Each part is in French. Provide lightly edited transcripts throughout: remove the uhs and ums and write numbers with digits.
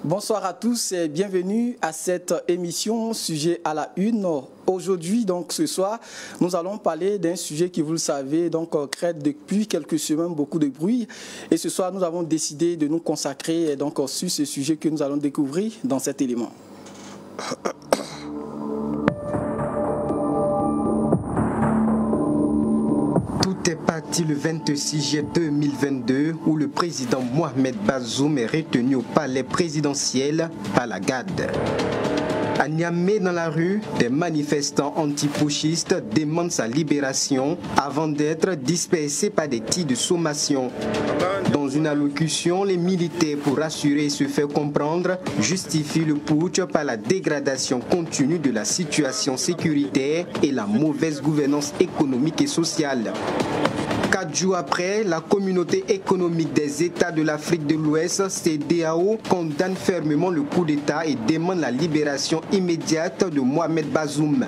Bonsoir à tous et bienvenue à cette émission Sujet à la Une. Aujourd'hui, donc ce soir, nous allons parler d'un sujet qui, vous le savez, donc crée depuis quelques semaines beaucoup de bruit. Et ce soir, nous avons décidé de nous consacrer donc sur ce sujet que nous allons découvrir dans cet élément. Tout est parti le 26 juillet 2022 où le président Mohamed Bazoum est retenu au palais présidentiel par la garde. À Niamey, dans la rue, des manifestants anti-putschistes demandent sa libération avant d'être dispersés par des tirs de sommation. Dans une allocution, les militaires, pour rassurer et se faire comprendre, justifient le putsch par la dégradation continue de la situation sécuritaire et la mauvaise gouvernance économique et sociale. 4 jours après, la communauté économique des États de l'Afrique de l'Ouest, CEDEAO, condamne fermement le coup d'État et demande la libération immédiate de Mohamed Bazoum.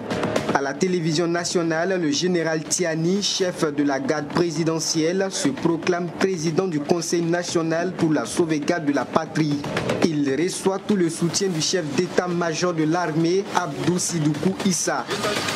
À la télévision nationale, le général Tiani, chef de la garde présidentielle, se proclame président du Conseil national pour la sauvegarde de la patrie. Il reçoit tout le soutien du chef d'état-major de l'armée, Abdou Sidoukou Issa.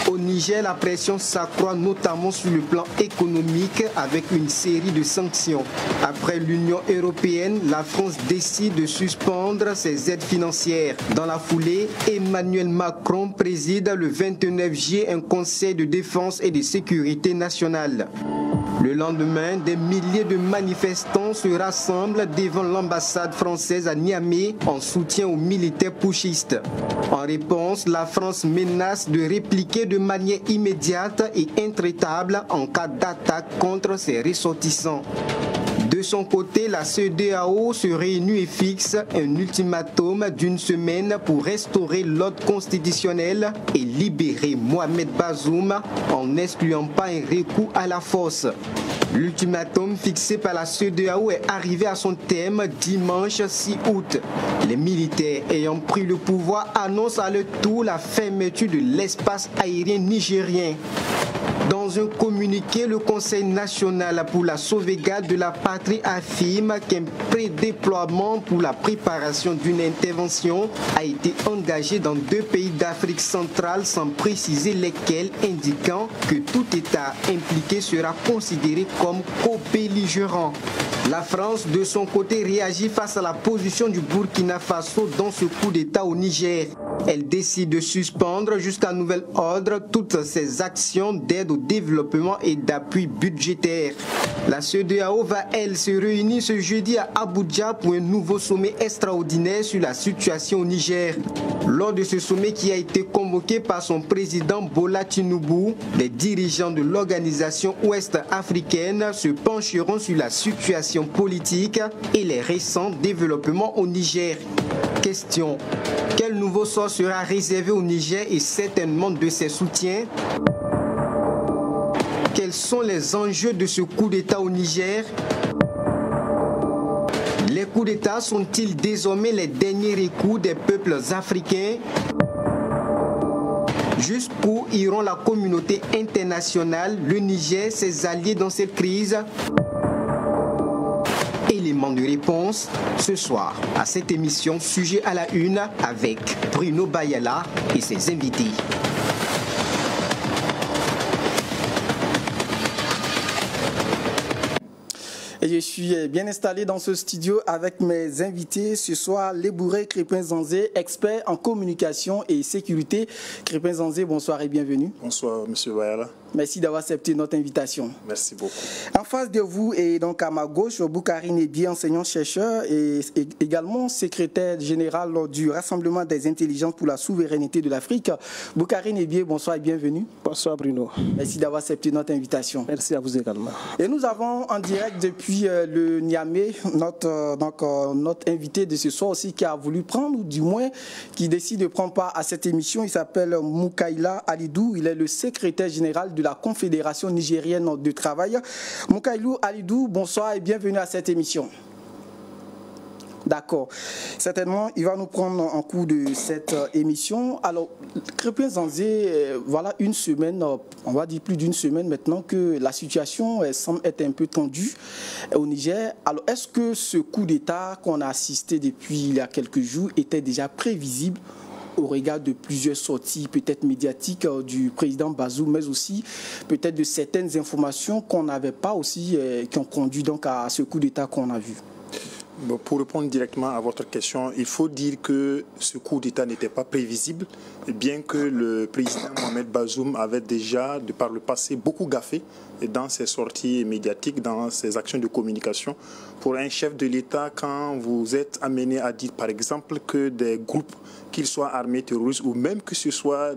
Au Niger, la pression s'accroît notamment sur le plan économique avec une série de sanctions. Après l'Union européenne, la France décide de suspendre ses aides financières. Dans la foulée, Emmanuel Macron préside le 29 juillet un conseil de défense et de sécurité nationale. Le lendemain, des milliers de manifestants se rassemblent devant l'ambassade française à Niamey en soutien aux militaires putschistes. En réponse, la France menace de répliquer de manière immédiate et intraitable en cas d'attaque contre ses ressortissants. De son côté, la CEDEAO se réunit et fixe un ultimatum d'une semaine pour restaurer l'ordre constitutionnel et libérer Mohamed Bazoum en n'excluant pas un recours à la force. L'ultimatum fixé par la CEDEAO est arrivé à son terme dimanche 6 août. Les militaires ayant pris le pouvoir annoncent à leur tour la fermeture de l'espace aérien nigérien. Dans un communiqué, le Conseil national pour la sauvegarde de la patrie affirme qu'un prédéploiement pour la préparation d'une intervention a été engagé dans 2 pays d'Afrique centrale sans préciser lesquels, indiquant que tout État impliqué sera considéré comme co-belligérant. La France, de son côté, réagit face à la position du Burkina Faso dans ce coup d'État au Niger. Elle décide de suspendre jusqu'à nouvel ordre toutes ses actions d'aide au développement et d'appui budgétaire. La CEDEAO va, elle, se réunir ce jeudi à Abuja pour un nouveau sommet extraordinaire sur la situation au Niger. Lors de ce sommet qui a été convoqué par son président Bola Tinubu, les dirigeants de l'organisation ouest-africaine se pencheront sur la situation politique et les récents développements au Niger. Question: quel nouveau sort sera réservé au Niger et certainement de ses soutiens? Quels sont les enjeux de ce coup d'État au Niger? Les coups d'État sont-ils désormais les derniers recours des peuples africains? Jusqu'où iront la communauté internationale, le Niger, ses alliés dans cette crise? Élément de réponse ce soir à cette émission Sujet à la Une avec Bruno Bayala et ses invités. Et je suis bien installé dans ce studio avec mes invités ce soir, Lébouré Crépin-Zanzé, expert en communication et sécurité. Crépin-Zanzé, bonsoir et bienvenue. Bonsoir, monsieur Bayala. Merci d'avoir accepté notre invitation. Merci beaucoup. En face de vous et donc à ma gauche, Boukari Nebié, enseignant-chercheur et également secrétaire général du Rassemblement des intelligences pour la souveraineté de l'Afrique. Boukari Nebié, bonsoir et bienvenue. Bonsoir Bruno. Merci d'avoir accepté notre invitation. Merci à vous également. Et nous avons en direct depuis le Niamey notre invité de ce soir aussi qui a voulu prendre, ou du moins qui décide de prendre part à cette émission. Il s'appelle Moukaïla Alidou. Il est le secrétaire général de la Confédération nigérienne de travail. Moukaïlou Alidou, bonsoir et bienvenue à cette émission. D'accord. Certainement, il va nous prendre en cours de cette émission. Alors, Crépin Zanzé, voilà une semaine, on va dire plus d'une semaine maintenant, que la situation semble être un peu tendue au Niger. Alors, est-ce que ce coup d'État qu'on a assisté depuis il y a quelques jours était déjà prévisible au regard de plusieurs sorties peut-être médiatiques du président Bazoum, mais aussi peut-être de certaines informations qu'on n'avait pas aussi, qui ont conduit donc à ce coup d'État qu'on a vu? Bon, pour répondre directement à votre question, il faut dire que ce coup d'État n'était pas prévisible, bien que le président Mohamed Bazoum avait déjà, de par le passé, beaucoup gaffé dans ses sorties médiatiques, dans ses actions de communication. Pour un chef de l'État, quand vous êtes amené à dire, par exemple, que des groupes, qu'ils soient armés terroristes ou même que ce soit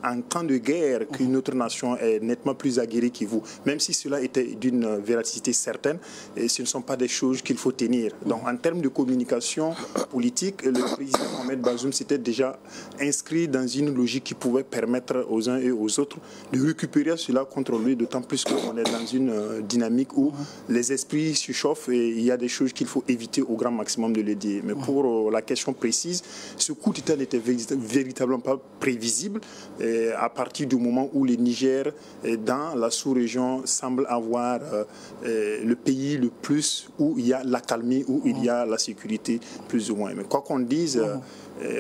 en temps de guerre, qu'une autre nation est nettement plus aguerrie que vous, même si cela était d'une véracité certaine, ce ne sont pas des choses qu'il faut tenir. Donc en termes de communication politique, le président Mohamed Bazoum s'était déjà inscrit dans une logique qui pouvait permettre aux uns et aux autres de récupérer cela contre lui, d'autant plus qu'on est dans une dynamique où les esprits se chauffent et il y a des choses qu'il faut éviter au grand maximum de le dire. Mais pour la question précise, ce coup d'État n'était véritablement pas prévisible à partir du moment où le Niger, dans la sous-région, semble avoir le pays le plus où il y a l'accalmie, où il y a la sécurité plus ou moins. Mais quoi qu'on dise,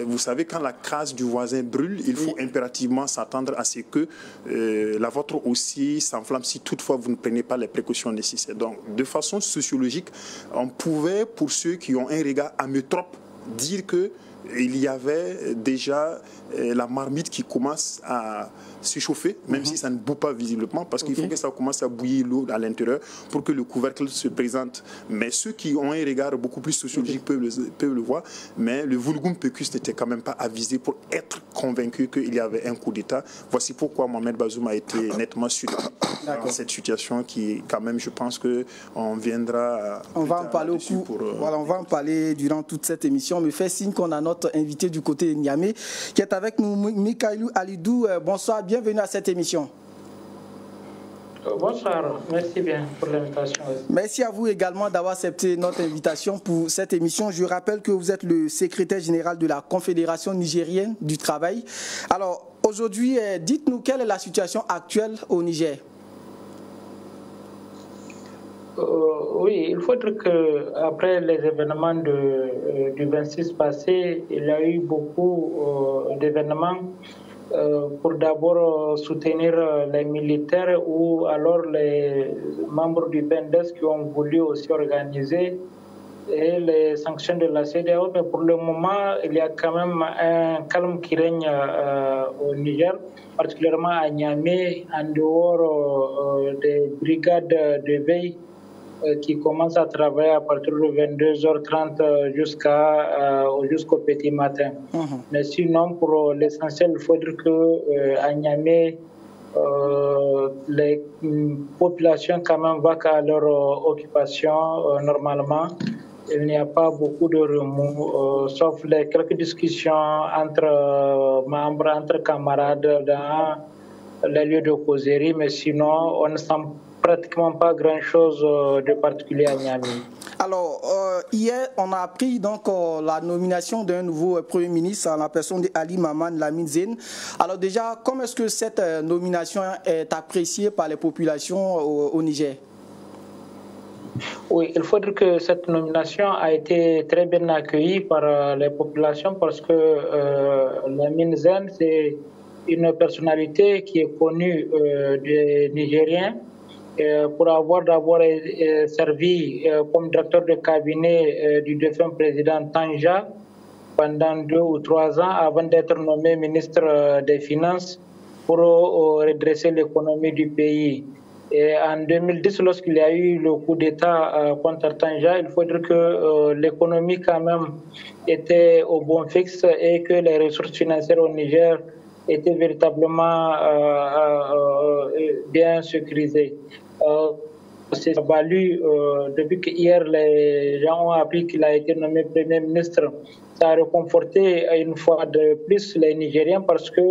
vous savez, quand la case du voisin brûle, il faut impérativement s'attendre à ce que la vôtre aussi s'enflamme si toutefois vous ne prenez pas les précautions nécessaires. Donc, de façon sociologique, on pouvait, pour ceux qui ont un regard amétrope, dire que il y avait déjà la marmite qui commence à s'échauffer, même si ça ne bout pas visiblement, parce qu'il faut que ça commence à bouillir l'eau à l'intérieur pour que le couvercle se présente. Mais ceux qui ont un regard beaucoup plus sociologique peuvent le voir, mais le vulgum pecus n'était quand même pas avisé pour être convaincu qu'il y avait un coup d'État. Voici pourquoi Mohamed Bazoum a été nettement surpris dans cette situation qui, quand même, je pense qu'on viendra... On va en parler voilà, on va en parler durant toute cette émission. Me fait signe qu'on a notre invité du côté de Niamey qui est avec nous, Mikailou Alidou. Bonsoir, bienvenue à cette émission. Bonsoir, merci bien pour l'invitation. Merci à vous également d'avoir accepté notre invitation pour cette émission. Je rappelle que vous êtes le secrétaire général de la Confédération nigérienne du travail. Alors aujourd'hui, dites-nous quelle est la situation actuelle au Niger? Oui, il faut dire qu'après les événements du 26 passé, il y a eu beaucoup d'événements pour d'abord soutenir les militaires ou alors les membres du BNDES qui ont voulu aussi organiser et les sanctions de la CEDEAO. Mais pour le moment, il y a quand même un calme qui règne au Niger, particulièrement à Niamey, en dehors des brigades de veille qui commencent à travailler à partir de 22h30 jusqu'au petit matin. Mais sinon, pour l'essentiel, il faut dire qu'à Niamey, les populations quand même vont à leur occupation normalement. Il n'y a pas beaucoup de remous, sauf les quelques discussions entre membres, entre camarades dans les lieux de causerie, mais sinon, on ne sent pratiquement pas grand-chose de particulier à Niamey. Alors, hier, on a appris donc la nomination d'un nouveau Premier ministre en la personne d'Ali Maman Lamine Zen. Alors déjà, comment est-ce que cette nomination est appréciée par les populations au Niger? Oui, il faut dire que cette nomination a été très bien accueillie par les populations parce que Lamine Zen, c'est une personnalité qui est connue des Nigériens pour avoir d'abord servi comme directeur de cabinet du défunt président Tanja pendant 2 ou 3 ans avant d'être nommé ministre des Finances pour redresser l'économie du pays. Et en 2010, lorsqu'il y a eu le coup d'État contre Tanja, il faut dire que l'économie quand même était au bon fixe et que les ressources financières au Niger étaient véritablement bien sécurisées. C'est valu, depuis qu'hier les gens ont appris qu'il a été nommé Premier ministre, ça a réconforté une fois de plus les Nigériens parce que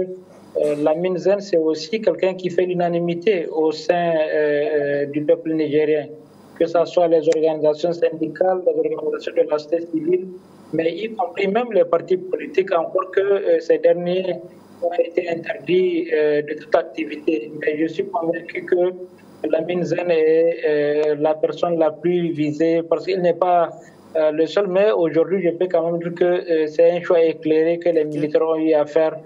Lamine Zen, c'est aussi quelqu'un qui fait l'unanimité au sein du peuple nigérien. que ce soit les organisations syndicales, les organisations de la société civile, mais y compris même les partis politiques, encore que ces derniers ont été interdits de toute activité. Mais je suis convaincu que Lamine Zen est la personne la plus visée parce qu'il n'est pas le seul, mais aujourd'hui je peux quand même dire que c'est un choix éclairé que les militaires ont eu à faire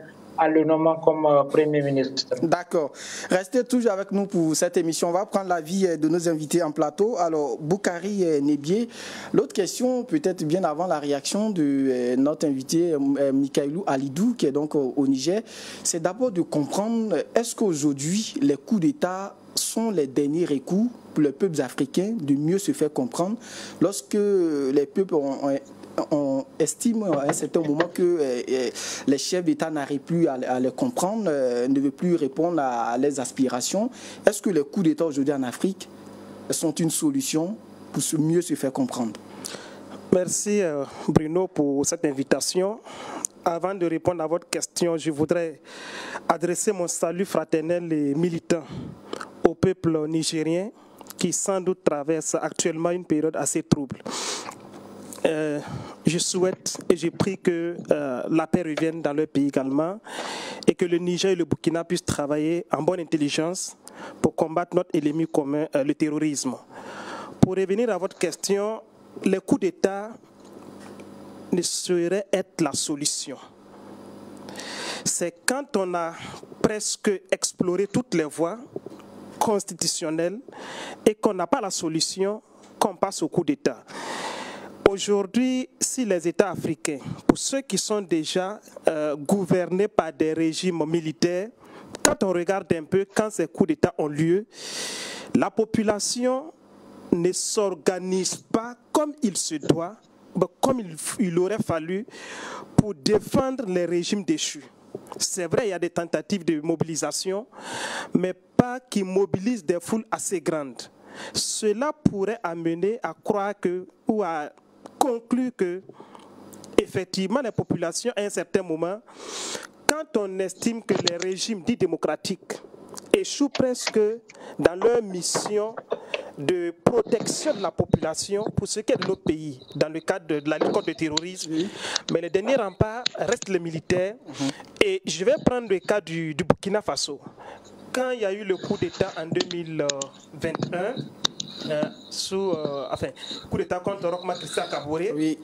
en le nommant comme Premier ministre. D'accord. Restez toujours avec nous pour cette émission. On va prendre l'avis de nos invités en plateau. Alors, Boukari Nebié, l'autre question, peut-être bien avant la réaction de notre invité Mikailou Alidou, qui est donc au Niger, c'est d'abord de comprendre, est-ce qu'aujourd'hui, les coups d'État sont les derniers recours pour les peuples africains de mieux se faire comprendre lorsque les peuples on estime à un certain moment que les chefs d'État n'arrivent plus à les comprendre, ne veulent plus répondre à leurs aspirations. Est-ce que les coups d'État aujourd'hui en Afrique sont une solution pour mieux se faire comprendre? Merci Bruno pour cette invitation. Avant de répondre à votre question, je voudrais adresser mon salut fraternel et militant au peuple nigérien qui sans doute traverse actuellement une période assez trouble. Je souhaite et je prie que la paix revienne dans leur pays également et que le Niger et le Burkina puissent travailler en bonne intelligence pour combattre notre ennemi commun, le terrorisme. Pour revenir à votre question, les coups d'État ne sauraient être la solution. C'est quand on a presque exploré toutes les voies constitutionnelles et qu'on n'a pas la solution qu'on passe au coup d'État. Aujourd'hui, si les États africains, pour ceux qui sont déjà gouvernés par des régimes militaires, quand on regarde un peu, quand ces coups d'État ont lieu, la population ne s'organise pas comme il se doit, comme il aurait fallu pour défendre les régimes déchus. C'est vrai, il y a des tentatives de mobilisation, mais pas qui mobilisent des foules assez grandes. Cela pourrait amener à croire que, ou à conclut que, effectivement, les populations, à un certain moment, quand on estime que les régimes dits démocratiques échouent presque dans leur mission de protection de la population pour ce qui est de notre pays, dans le cadre de la lutte contre le terrorisme, mais le dernier rempart reste les militaires. Et je vais prendre le cas du Burkina Faso. Quand il y a eu le coup d'État en 2021, coup d'État contre Roch Marc Christian Kaboré,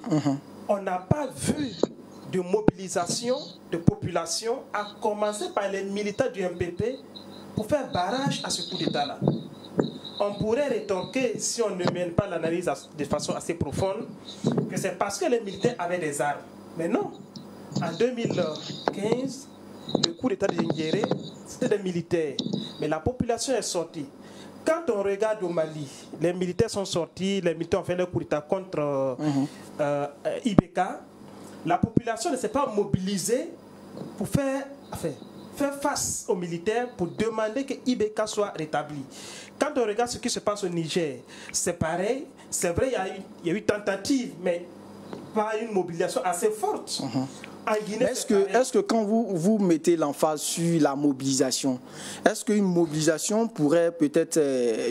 on n'a pas vu de mobilisation de population, à commencer par les militants du MPP, pour faire barrage à ce coup d'État-là. On pourrait rétorquer, si on ne mène pas l'analyse de façon assez profonde, que c'est parce que les militaires avaient des armes. Mais non. En 2015, le coup d'État de Njéré, c'était des militaires. Mais la population est sortie. Quand on regarde au Mali, les militaires sont sortis, les militaires ont fait le coup d'État contre IBK. La population ne s'est pas mobilisée pour faire face aux militaires pour demander que IBK soit rétabli. Quand on regarde ce qui se passe au Niger, c'est pareil. C'est vrai, il y a eu tentative, mais pas une mobilisation assez forte. En Guinée, est-ce que quand vous mettez l'emphase sur la mobilisation, est-ce qu'une mobilisation pourrait peut-être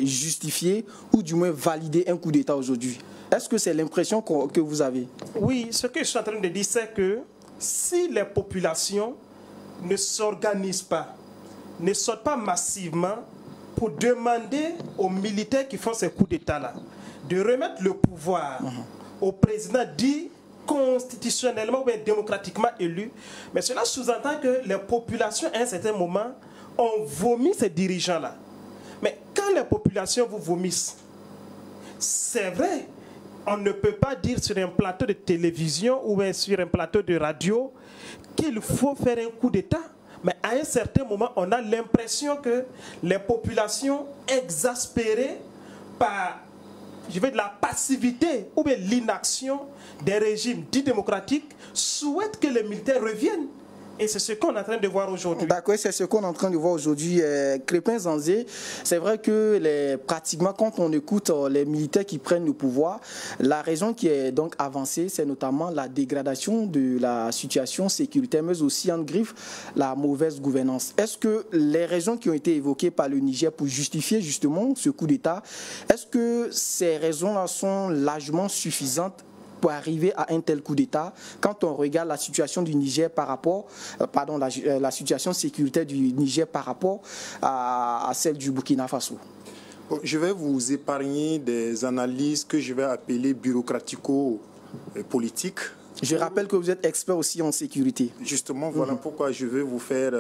justifier ou du moins valider un coup d'État aujourd'hui? Est-ce que c'est l'impression que vous avez? Oui, ce que je suis en train de dire, c'est que si les populations ne s'organisent pas, ne sortent pas massivement pour demander aux militaires qui font ces coups d'État-là de remettre le pouvoir au président dit constitutionnellement ou bien démocratiquement élu, mais cela sous-entend que les populations à un certain moment ont vomi ces dirigeants-là. Mais quand les populations vous vomissent, c'est vrai, on ne peut pas dire sur un plateau de télévision ou bien sur un plateau de radio qu'il faut faire un coup d'État. Mais à un certain moment, on a l'impression que les populations exaspérées par de la passivité ou bien l'inaction des régimes dits démocratiques souhaitent que les militaires reviennent. Et c'est ce qu'on est en train de voir aujourd'hui. D'accord, c'est ce qu'on est en train de voir aujourd'hui. Crépin-Zanzé, c'est vrai que pratiquement quand on écoute les militaires qui prennent le pouvoir, la raison qui est donc avancée, c'est notamment la dégradation de la situation sécuritaire, mais aussi en griffe la mauvaise gouvernance. Est-ce que les raisons qui ont été évoquées par le Niger pour justifier justement ce coup d'État, est-ce que ces raisons-là sont largement suffisantes pour arriver à un tel coup d'État quand on regarde la situation du Niger par rapport, la situation sécuritaire du Niger par rapport à celle du Burkina Faso? Bon, je vais vous épargner des analyses que je vais appeler bureaucratico-politiques. Je rappelle que vous êtes expert aussi en sécurité. Justement, voilà pourquoi je vais vous faire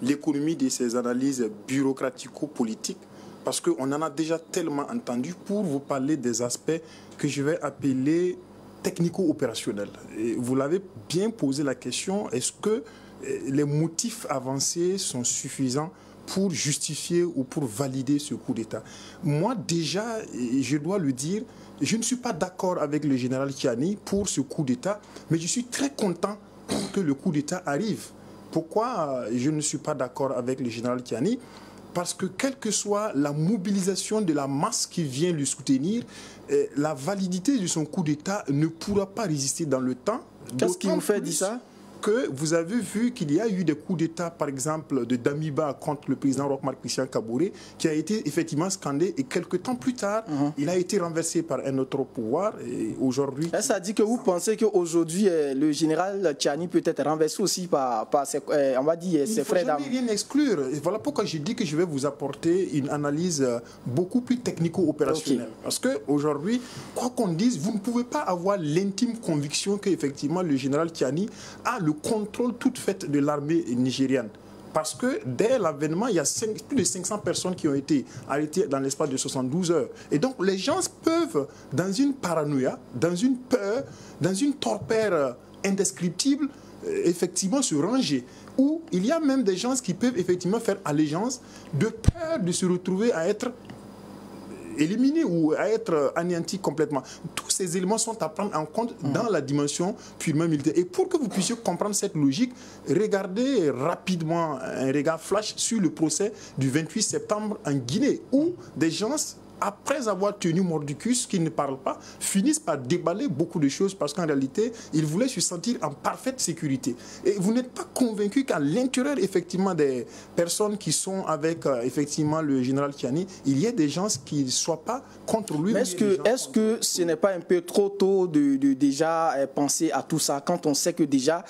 l'économie de ces analyses bureaucratico-politiques, parce qu'on en a déjà tellement entendu, pour vous parler des aspects que je vais appeler technico-opérationnel. Et vous l'avez bien posé la question, est-ce que les motifs avancés sont suffisants pour justifier ou pour valider ce coup d'État? Moi, déjà, je dois le dire, je ne suis pas d'accord avec le général Tchiani pour ce coup d'État, mais je suis très content que le coup d'État arrive. Pourquoi je ne suis pas d'accord avec le général Tchiani? Parce que quelle que soit la mobilisation de la masse qui vient le soutenir, la validité de son coup d'État ne pourra pas résister dans le temps. Qu'est-ce qui vous fait dire ça? Que vous avez vu qu'il y a eu des coups d'État, par exemple, de Damiba contre le président Roch-Marc Christian Kaboré, qui a été effectivement scandé, et quelques temps plus tard, il a été renversé par un autre pouvoir, et aujourd'hui... Ça dit que vous pensez qu'aujourd'hui, le général Tchiani peut être renversé aussi par ses, on va dire, ses frères d'armes? Il ne faut jamais rien exclure. Et voilà pourquoi j'ai dit que je vais vous apporter une analyse beaucoup plus technico-opérationnelle. Okay. Parce qu'aujourd'hui, quoi qu'on dise, vous ne pouvez pas avoir l'intime conviction qu'effectivement le général Tchiani a le contrôle toute fait de l'armée nigériane. Parce que dès l'avènement, il y a plus de 500 personnes qui ont été arrêtées dans l'espace de 72 heures. Et donc les gens peuvent, dans une paranoïa, dans une peur, dans une torpeur indescriptible, effectivement se ranger. Ou il y a même des gens qui peuvent effectivement faire allégeance de peur de se retrouver à être éliminés ou à être anéantis complètement. Tous ces éléments sont à prendre en compte dans la dimension purement militaire. Et pour que vous puissiez comprendre cette logique, regardez rapidement un regard flash sur le procès du 28 septembre en Guinée, où des gens, après avoir tenu mordicus, qui ne parlent pas, finissent par déballer beaucoup de choses parce qu'en réalité, ils voulaient se sentir en parfaite sécurité. Et vous n'êtes pas convaincu qu'à l'intérieur, effectivement, des personnes qui sont avec, effectivement, le général Tchiani, il y a des gens qui ne soient pas contre lui. Mais est-ce que ce n'est pas un peu trop tôt de déjà penser à tout ça, quand on sait que déjà,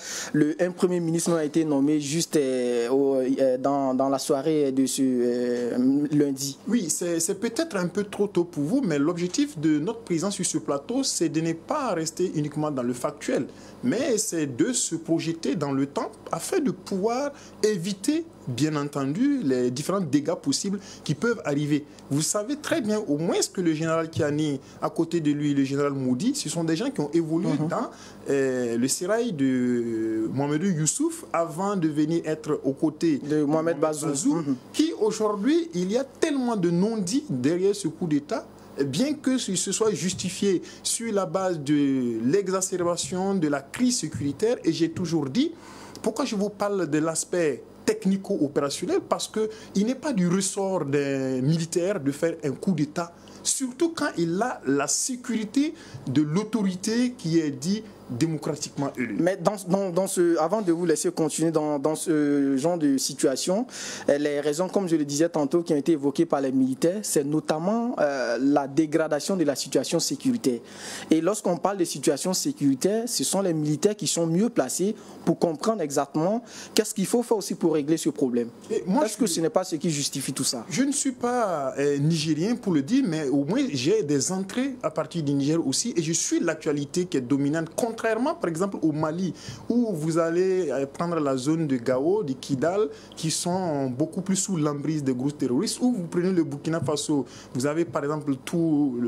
un Premier ministre a été nommé juste dans la soirée de ce lundi? Oui, c'est peut-être un peu trop tôt pour vous, mais l'objectif de notre présence sur ce plateau, c'est de ne pas rester uniquement dans le factuel, mais c'est de se projeter dans le temps afin de pouvoir éviter, bien entendu, les différents dégâts possibles qui peuvent arriver. Vous savez très bien, au moins, que le général Tchiani, à côté de lui, le général Moudi, ce sont des gens qui ont évolué dans le sérail de Mohamedou Youssouf avant de venir être aux côtés de Mohamed Bazoum, qui aujourd'hui, il y a tellement de non-dits derrière ce coup d'État, bien que ce soit justifié sur la base de l'exacerbation de la crise sécuritaire. Et j'ai toujours dit, pourquoi je vous parle de l'aspect technico-opérationnel? Parce qu'il n'est pas du ressort des militaires de faire un coup d'État, surtout quand il a la sécurité de l'autorité qui est dit démocratiquement élu. Mais avant de vous laisser continuer dans ce genre de situation, les raisons, comme je le disais tantôt, qui ont été évoquées par les militaires, c'est notamment la dégradation de la situation sécuritaire. Et lorsqu'on parle de situation sécuritaire, ce sont les militaires qui sont mieux placés pour comprendre exactement qu'est-ce qu'il faut faire aussi pour régler ce problème. Est-ce que ce n'est pas ce qui justifie tout ça? Je ne suis pas nigérien pour le dire, mais au moins j'ai des entrées à partir du Niger aussi, et je suis l'actualité qui est dominante, contrairement par exemple au Mali, où vous allez prendre la zone de Gao, de Kidal, qui sont beaucoup plus sous l'emprise des groupes terroristes, ou vous prenez le Burkina Faso, vous avez par exemple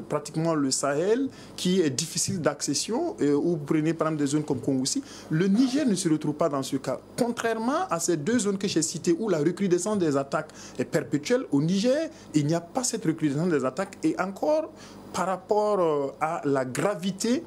pratiquement le Sahel, qui est difficile d'accession, ou vous prenez par exemple des zones comme Congo aussi. Le Niger ne se retrouve pas dans ce cas. Contrairement à ces deux zones que j'ai citées, où la recrudescence des attaques est perpétuelle, au Niger, il n'y a pas cette recrudescence des attaques, et encore par rapport à la gravité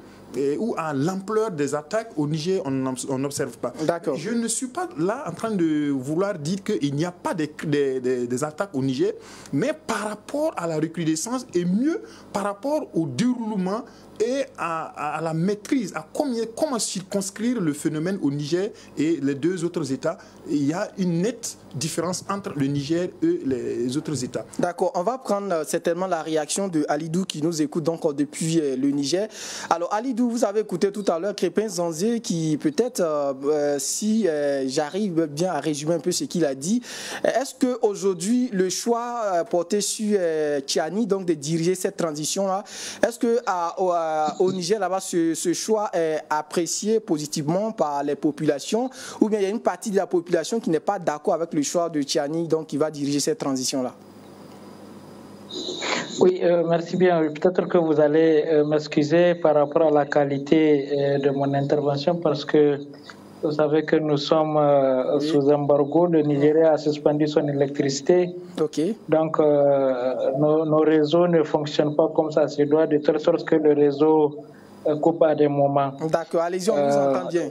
ou à l'ampleur des attaques au Niger, on n'observe pas. Je ne suis pas là en train de vouloir dire qu'il n'y a pas des attaques au Niger, mais par rapport à la recrudescence et mieux par rapport au déroulement et à la maîtrise, à comment circonscrire le phénomène au Niger et les deux autres États. Il y a une nette différence entre le Niger et les autres États. D'accord, on va prendre certainement la réaction de Alidou qui nous écoute donc depuis le Niger. Alors Alidou, vous avez écouté tout à l'heure Crépin Zanzé qui peut-être, si j'arrive bien à résumer un peu ce qu'il a dit, est-ce qu'aujourd'hui le choix porté sur Tchiani, donc de diriger cette transition-là, est-ce qu'au Niger là-bas ce choix est apprécié positivement par les populations, ou bien il y a une partie de la population qui n'est pas d'accord avec le choix de Tchiani, donc qui va diriger cette transition-là? Oui, merci bien. Peut-être que vous allez m'excuser par rapport à la qualité de mon intervention parce que vous savez que nous sommes sous embargo. Le Nigeria a suspendu son électricité. Donc, nos réseaux ne fonctionnent pas comme ça se doit, de telle sorte que le réseau coupe à des moments. D'accord, allez-y, on vous entend bien.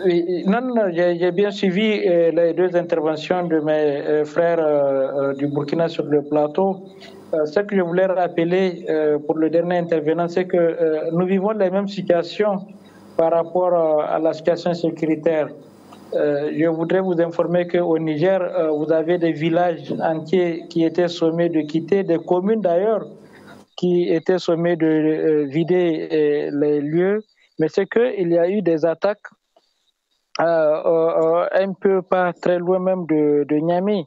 Oui, non, j'ai bien suivi les deux interventions de mes frères du Burkina sur le plateau. Ce que je voulais rappeler pour le dernier intervenant, c'est que nous vivons les mêmes situations par rapport à la situation sécuritaire. Je voudrais vous informer qu'au Niger, vous avez des villages entiers qui étaient sommés de quitter, des communes d'ailleurs, qui étaient sommées de vider les lieux. Mais c'est qu'il y a eu des attaques un peu pas très loin même de Niamey.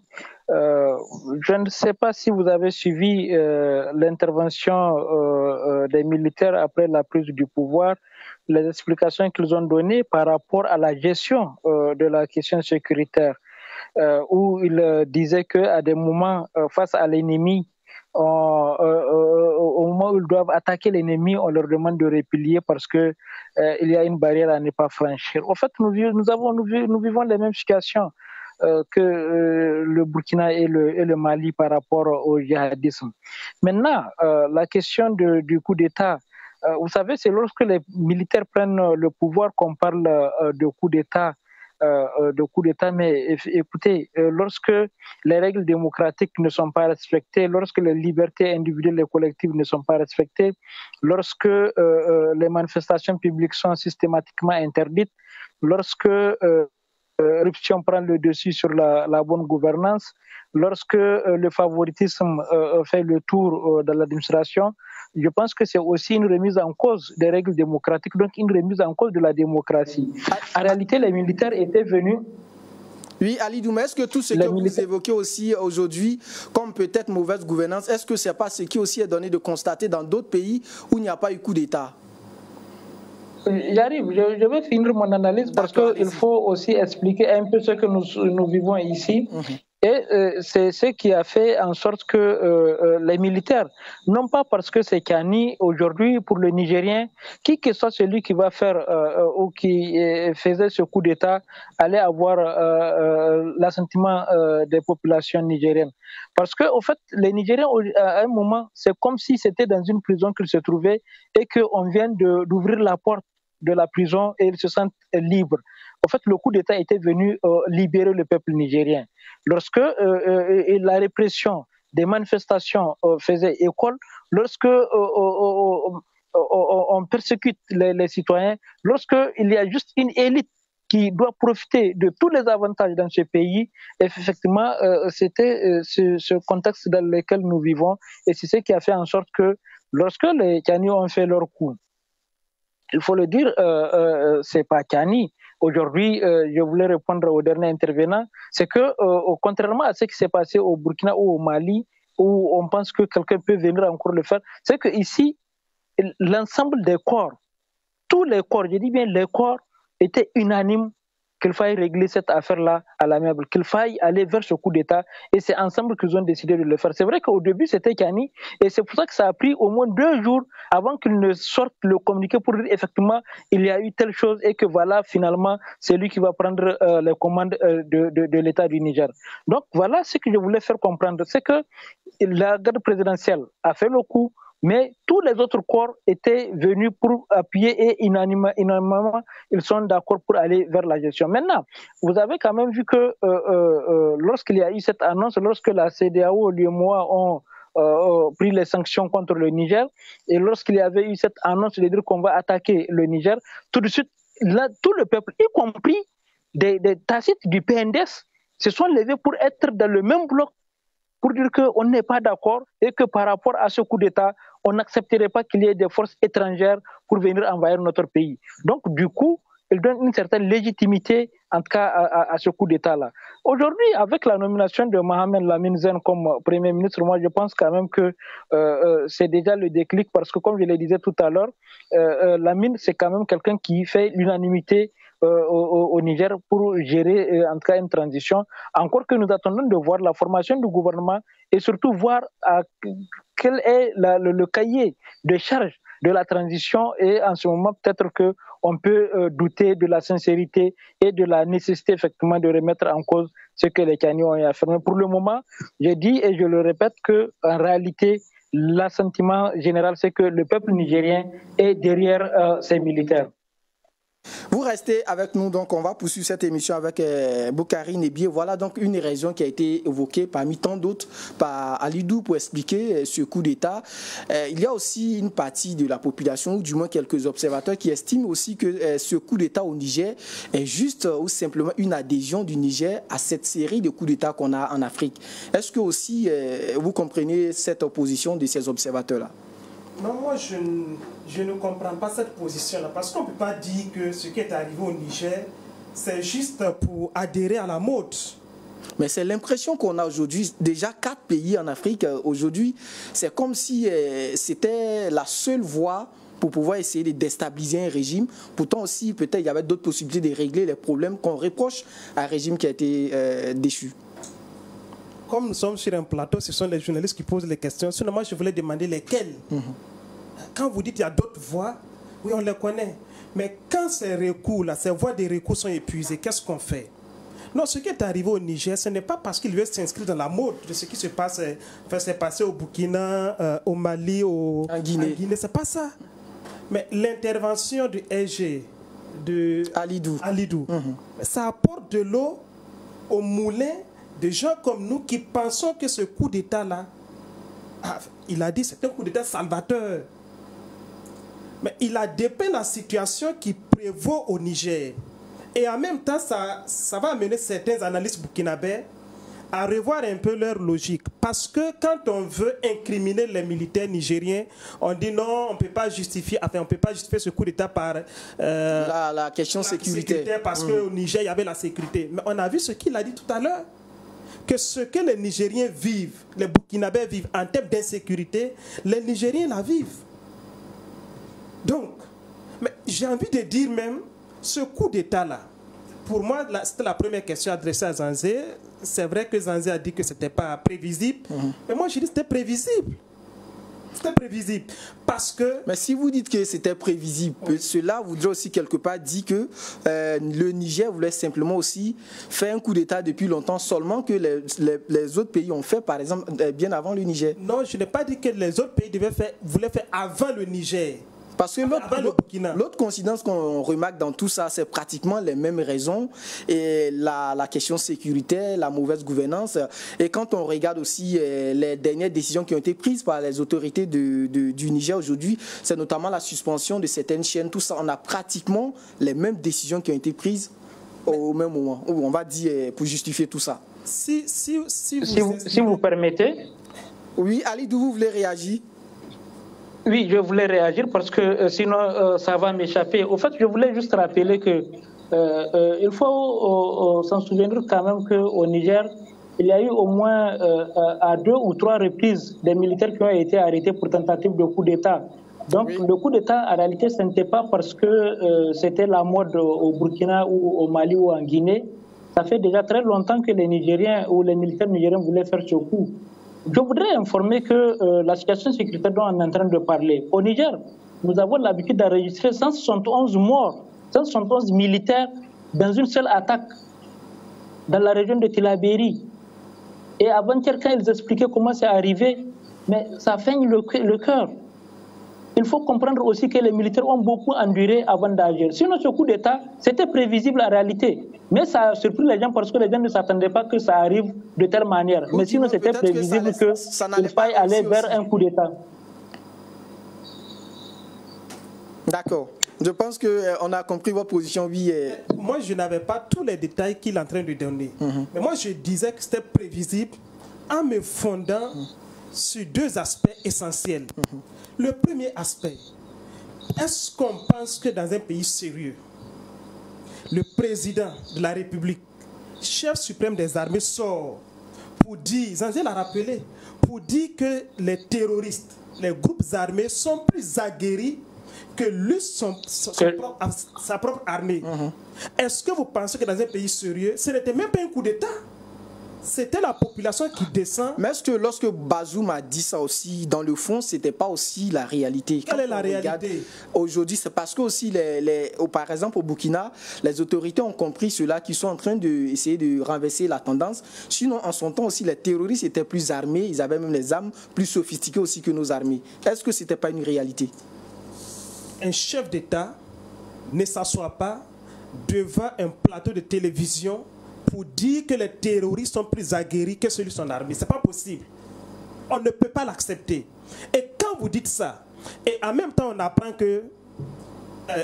Je ne sais pas si vous avez suivi l'intervention des militaires après la prise du pouvoir, les explications qu'ils ont données par rapport à la gestion de la question sécuritaire, où ils disaient qu'à des moments, face à l'ennemi, au moment où ils doivent attaquer l'ennemi, on leur demande de replier parce que il y a une barrière à ne pas franchir. En fait, nous vivons les mêmes situations que le Burkina et le Mali par rapport au djihadisme. Maintenant, la question du coup d'État, vous savez, c'est lorsque les militaires prennent le pouvoir qu'on parle de coup d'État. Mais écoutez, lorsque les règles démocratiques ne sont pas respectées, lorsque les libertés individuelles et collectives ne sont pas respectées, lorsque les manifestations publiques sont systématiquement interdites, lorsque corruption prend le dessus sur la bonne gouvernance, lorsque le favoritisme fait le tour de l'administration, je pense que c'est aussi une remise en cause des règles démocratiques, donc une remise en cause de la démocratie. En réalité, les militaires étaient venus... Oui, Ali Douma, est-ce que tout ce que vous évoquez aussi aujourd'hui, comme peut-être mauvaise gouvernance, est-ce que ce n'est pas ce qui aussi est donné de constater dans d'autres pays où il n'y a pas eu coup d'État? J'arrive, je vais finir mon analyse parce qu'il faut aussi expliquer un peu ce que nous vivons ici. Et c'est ce qui a fait en sorte que les militaires, non pas parce que c'est Tchiani aujourd'hui pour le Nigérien, qui que soit celui qui va faire ou qui faisait ce coup d'État, allait avoir l'assentiment des populations nigériennes. Parce qu'au fait, les Nigériens, à un moment, c'est comme si c'était dans une prison qu'ils se trouvaient et qu'on vient d'ouvrir la porte de la prison et ils se sentent libres. En fait, le coup d'État était venu libérer le peuple nigérien. Lorsque la répression des manifestations faisait école, lorsque on persécute les citoyens, lorsqu'il y a juste une élite qui doit profiter de tous les avantages dans ce pays, effectivement, c'était ce contexte dans lequel nous vivons et c'est ce qui a fait en sorte que lorsque les Tchiani ont fait leur coup, il faut le dire, c'est pas Tchiani. Aujourd'hui, je voulais répondre au dernier intervenant, c'est que contrairement à ce qui s'est passé au Burkina ou au Mali, où on pense que quelqu'un peut venir encore le faire, c'est que ici, l'ensemble des corps, tous les corps, je dis bien les corps, étaient unanimes qu'il faille régler cette affaire-là à l'amiable, qu'il faille aller vers ce coup d'État, et c'est ensemble qu'ils ont décidé de le faire. C'est vrai qu'au début, c'était Tchiani, et c'est pour ça que ça a pris au moins 2 jours avant qu'ils ne sortent le communiqué pour dire effectivement, il y a eu telle chose, et que voilà, finalement, c'est lui qui va prendre les commandes de l'État du Niger. Donc voilà ce que je voulais faire comprendre, c'est que la garde présidentielle a fait le coup Mais tous les autres corps étaient venus pour appuyer et unanimement, ils sont d'accord pour aller vers la gestion. Maintenant, vous avez quand même vu que lorsqu'il y a eu cette annonce, lorsque la CEDEAO, l'UEMOA ont pris les sanctions contre le Niger, et lorsqu'il y avait eu cette annonce de dire qu'on va attaquer le Niger, tout de suite, là, tout le peuple, y compris des tacites du PNDS, se sont levés pour être dans le même bloc, pour dire qu'on n'est pas d'accord et que par rapport à ce coup d'État, on n'accepterait pas qu'il y ait des forces étrangères pour venir envahir notre pays. Donc, du coup, il donne une certaine légitimité, en tout cas, à ce coup d'État-là. Aujourd'hui, avec la nomination de Mohamed Lamine Zen comme Premier ministre, moi, je pense quand même que c'est déjà le déclic, parce que, comme je le disais tout à l'heure, Lamine, c'est quand même quelqu'un qui fait l'unanimité au Niger pour gérer en tout cas une transition. Encore que nous attendons de voir la formation du gouvernement et surtout voir quel est le cahier de charge de la transition, et en ce moment peut-être qu'on peut douter de la sincérité et de la nécessité effectivement de remettre en cause ce que les Tchadiens ont affirmé. Pour le moment, je dis et je le répète qu'en réalité, l'assentiment général, c'est que le peuple nigérien est derrière ces militaires. Vous restez avec nous, donc on va poursuivre cette émission avec Boukari Nebié. Voilà donc une raison qui a été évoquée parmi tant d'autres par Alidou pour expliquer ce coup d'État. Il y a aussi une partie de la population, ou du moins quelques observateurs, qui estiment aussi que ce coup d'État au Niger est juste ou simplement une adhésion du Niger à cette série de coups d'État qu'on a en Afrique. Est-ce que aussi vous comprenez cette opposition de ces observateurs-là? Non, moi je ne comprends pas cette position-là, parce qu'on ne peut pas dire que ce qui est arrivé au Niger, c'est juste pour adhérer à la mode. Mais c'est l'impression qu'on a aujourd'hui. Déjà 4 pays en Afrique aujourd'hui, c'est comme si c'était la seule voie pour pouvoir essayer de déstabiliser un régime. Pourtant aussi, peut-être il y avait d'autres possibilités de régler les problèmes qu'on reproche à un régime qui a été déchu. Comme nous sommes sur un plateau, ce sont les journalistes qui posent les questions. Sinon, moi, je voulais demander lesquelles. Quand vous dites qu'il y a d'autres voies, oui, on les connaît. Mais quand ces recours-là, ces voies de recours sont épuisées, qu'est-ce qu'on fait? Non, ce qui est arrivé au Niger, ce n'est pas parce qu'il veut s'inscrire dans la mode de ce qui se passe, s'est passé au Burkina, au Mali, en Guinée. C'est pas ça. Mais l'intervention du EG, de Alidou, ça apporte de l'eau au moulin des gens comme nous qui pensons que ce coup d'État-là, il a dit c'est un coup d'État salvateur. Mais il a dépeint la situation qui prévaut au Niger. Et en même temps, ça va amener certains analystes burkinabés à revoir un peu leur logique. Parce que quand on veut incriminer les militaires nigériens, on dit non, on ne peut pas justifier ce coup d'État par la question sécuritaire. Parce qu'au Niger, il y avait la sécurité. Mais on a vu ce qu'il a dit tout à l'heure. Que ce que les Nigériens vivent, les Burkinabés vivent en termes d'insécurité, les Nigériens la vivent. Donc, mais j'ai envie de dire même, ce coup d'État-là, pour moi, c'était la première question adressée à Zanzé. C'est vrai que Zanzé a dit que ce n'était pas prévisible, mais moi je dis que c'était prévisible. C'était prévisible. Parce que... Mais si vous dites que c'était prévisible, cela voudrait aussi quelque part dire que le Niger voulait simplement aussi faire un coup d'État depuis longtemps, seulement que les autres pays ont fait, par exemple, bien avant le Niger. Non, je n'ai pas dit que les autres pays voulaient faire avant le Niger. Parce que l'autre coïncidence qu'on remarque dans tout ça, c'est pratiquement les mêmes raisons. Et la question sécuritaire, la mauvaise gouvernance. Et quand on regarde aussi les dernières décisions qui ont été prises par les autorités du Niger aujourd'hui, c'est notamment la suspension de certaines chaînes. Tout ça, on a pratiquement les mêmes décisions qui ont été prises au même moment. On va dire pour justifier tout ça. Si vous permettez. Oui, Alidou, vous voulez réagir? Oui, je voulais réagir parce que sinon ça va m'échapper. Au fait, je voulais juste rappeler que il faut s'en souvenir quand même qu'au Niger, il y a eu au moins à 2 ou 3 reprises des militaires qui ont été arrêtés pour tentative de coup d'État. Donc le coup d'État, en réalité, ce n'était pas parce que c'était la mode au Burkina ou au Mali ou en Guinée. Ça fait déjà très longtemps que les Nigériens ou les militaires nigériens voulaient faire ce coup. Je voudrais informer que la situation sécuritaire dont on est en train de parler, au Niger, nous avons l'habitude d'enregistrer 171 morts, 171 militaires dans une seule attaque dans la région de Tillabéri. Et avant-hier, quand ils expliquaient comment c'est arrivé, mais ça feigne le cœur. il faut comprendre aussi que les militaires ont beaucoup enduré avant d'agir. Sinon, ce coup d'État, c'était prévisible en réalité. Mais ça a surpris les gens parce que les gens ne s'attendaient pas que ça arrive de telle manière. Mais sinon, c'était prévisible qu'il faille aller vers un coup d'État. D'accord. Je pense qu'on a compris votre position, oui. Moi, je n'avais pas tous les détails qu'il est en train de donner. Mais moi, je disais que c'était prévisible en me fondant sur deux aspects essentiels. Le premier aspect, est-ce qu'on pense que dans un pays sérieux, le président de la République, chef suprême des armées, sort pour dire, Zanziel l'a rappelé, pour dire que les terroristes, les groupes armés sont plus aguerris que lui, sa propre armée. Est-ce que vous pensez que dans un pays sérieux, ce n'était même pas un coup d'État? C'était la population qui descend. Mais est-ce que lorsque Bazoum a dit ça aussi, dans le fond, ce n'était pas aussi la réalité? Quelle est la réalité? Aujourd'hui, c'est parce que aussi, par exemple, au Burkina, les autorités ont compris cela, qu'ils sont en train d'essayer de renverser la tendance. Sinon, en son temps aussi, les terroristes étaient plus armés, ils avaient même les armes plus sophistiquées aussi que nos armées. Est-ce que ce n'était pas une réalité? Un chef d'État ne s'assoit pas devant un plateau de télévision pour dire que les terroristes sont plus aguerris que celui de son armée. Ce n'est pas possible. On ne peut pas l'accepter. Et quand vous dites ça, et en même temps on apprend que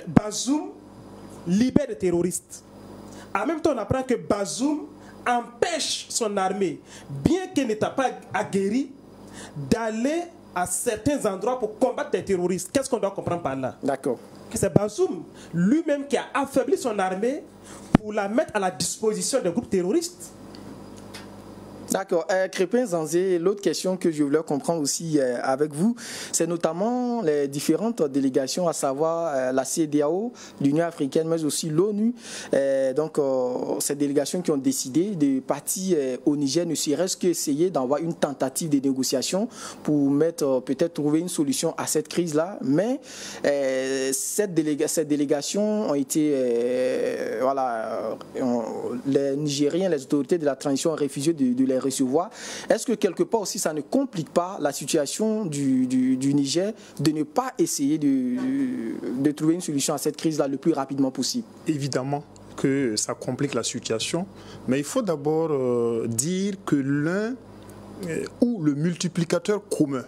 Bazoum libère des terroristes, en même temps on apprend que Bazoum empêche son armée, bien qu'elle n'était pas aguerrie, d'aller à certains endroits pour combattre les terroristes. Qu'est-ce qu'on doit comprendre par là? D'accord. Que c'est Bazoum lui-même qui a affaibli son armée pour la mettre à la disposition des groupes terroristes. D'accord. Crépin Zanzé, l'autre question que je voulais comprendre aussi avec vous, c'est notamment les différentes délégations, à savoir la CEDEAO, l'Union africaine, mais aussi l'ONU. Donc, ces délégations qui ont décidé de partir au Niger, ne serait-ce qu'essayer d'avoir une tentative de négociation pour peut-être trouver une solution à cette crise-là. Mais ces délégations ont été, les Nigériens, les autorités de la transition ont refusé de les recevoir. Est-ce que quelque part aussi ça ne complique pas la situation du Niger de ne pas essayer de trouver une solution à cette crise-là le plus rapidement possible? Évidemment que ça complique la situation, mais il faut d'abord dire que l'un ou le multiplicateur commun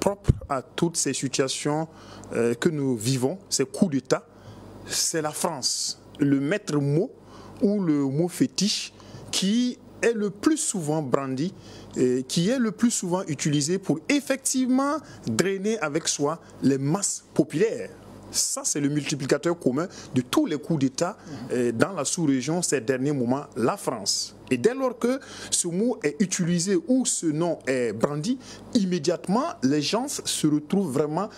propre à toutes ces situations que nous vivons, ces coups d'État, c'est la France, le maître mot ou le mot fétiche qui est le plus souvent brandi, qui est le plus souvent utilisé pour effectivement drainer avec soi les masses populaires. Ça, c'est le multiplicateur commun de tous les coups d'État dans la sous-région ces derniers moments, la France. Et dès lors que ce mot est utilisé ou ce nom est brandi, immédiatement, les gens se retrouvent vraiment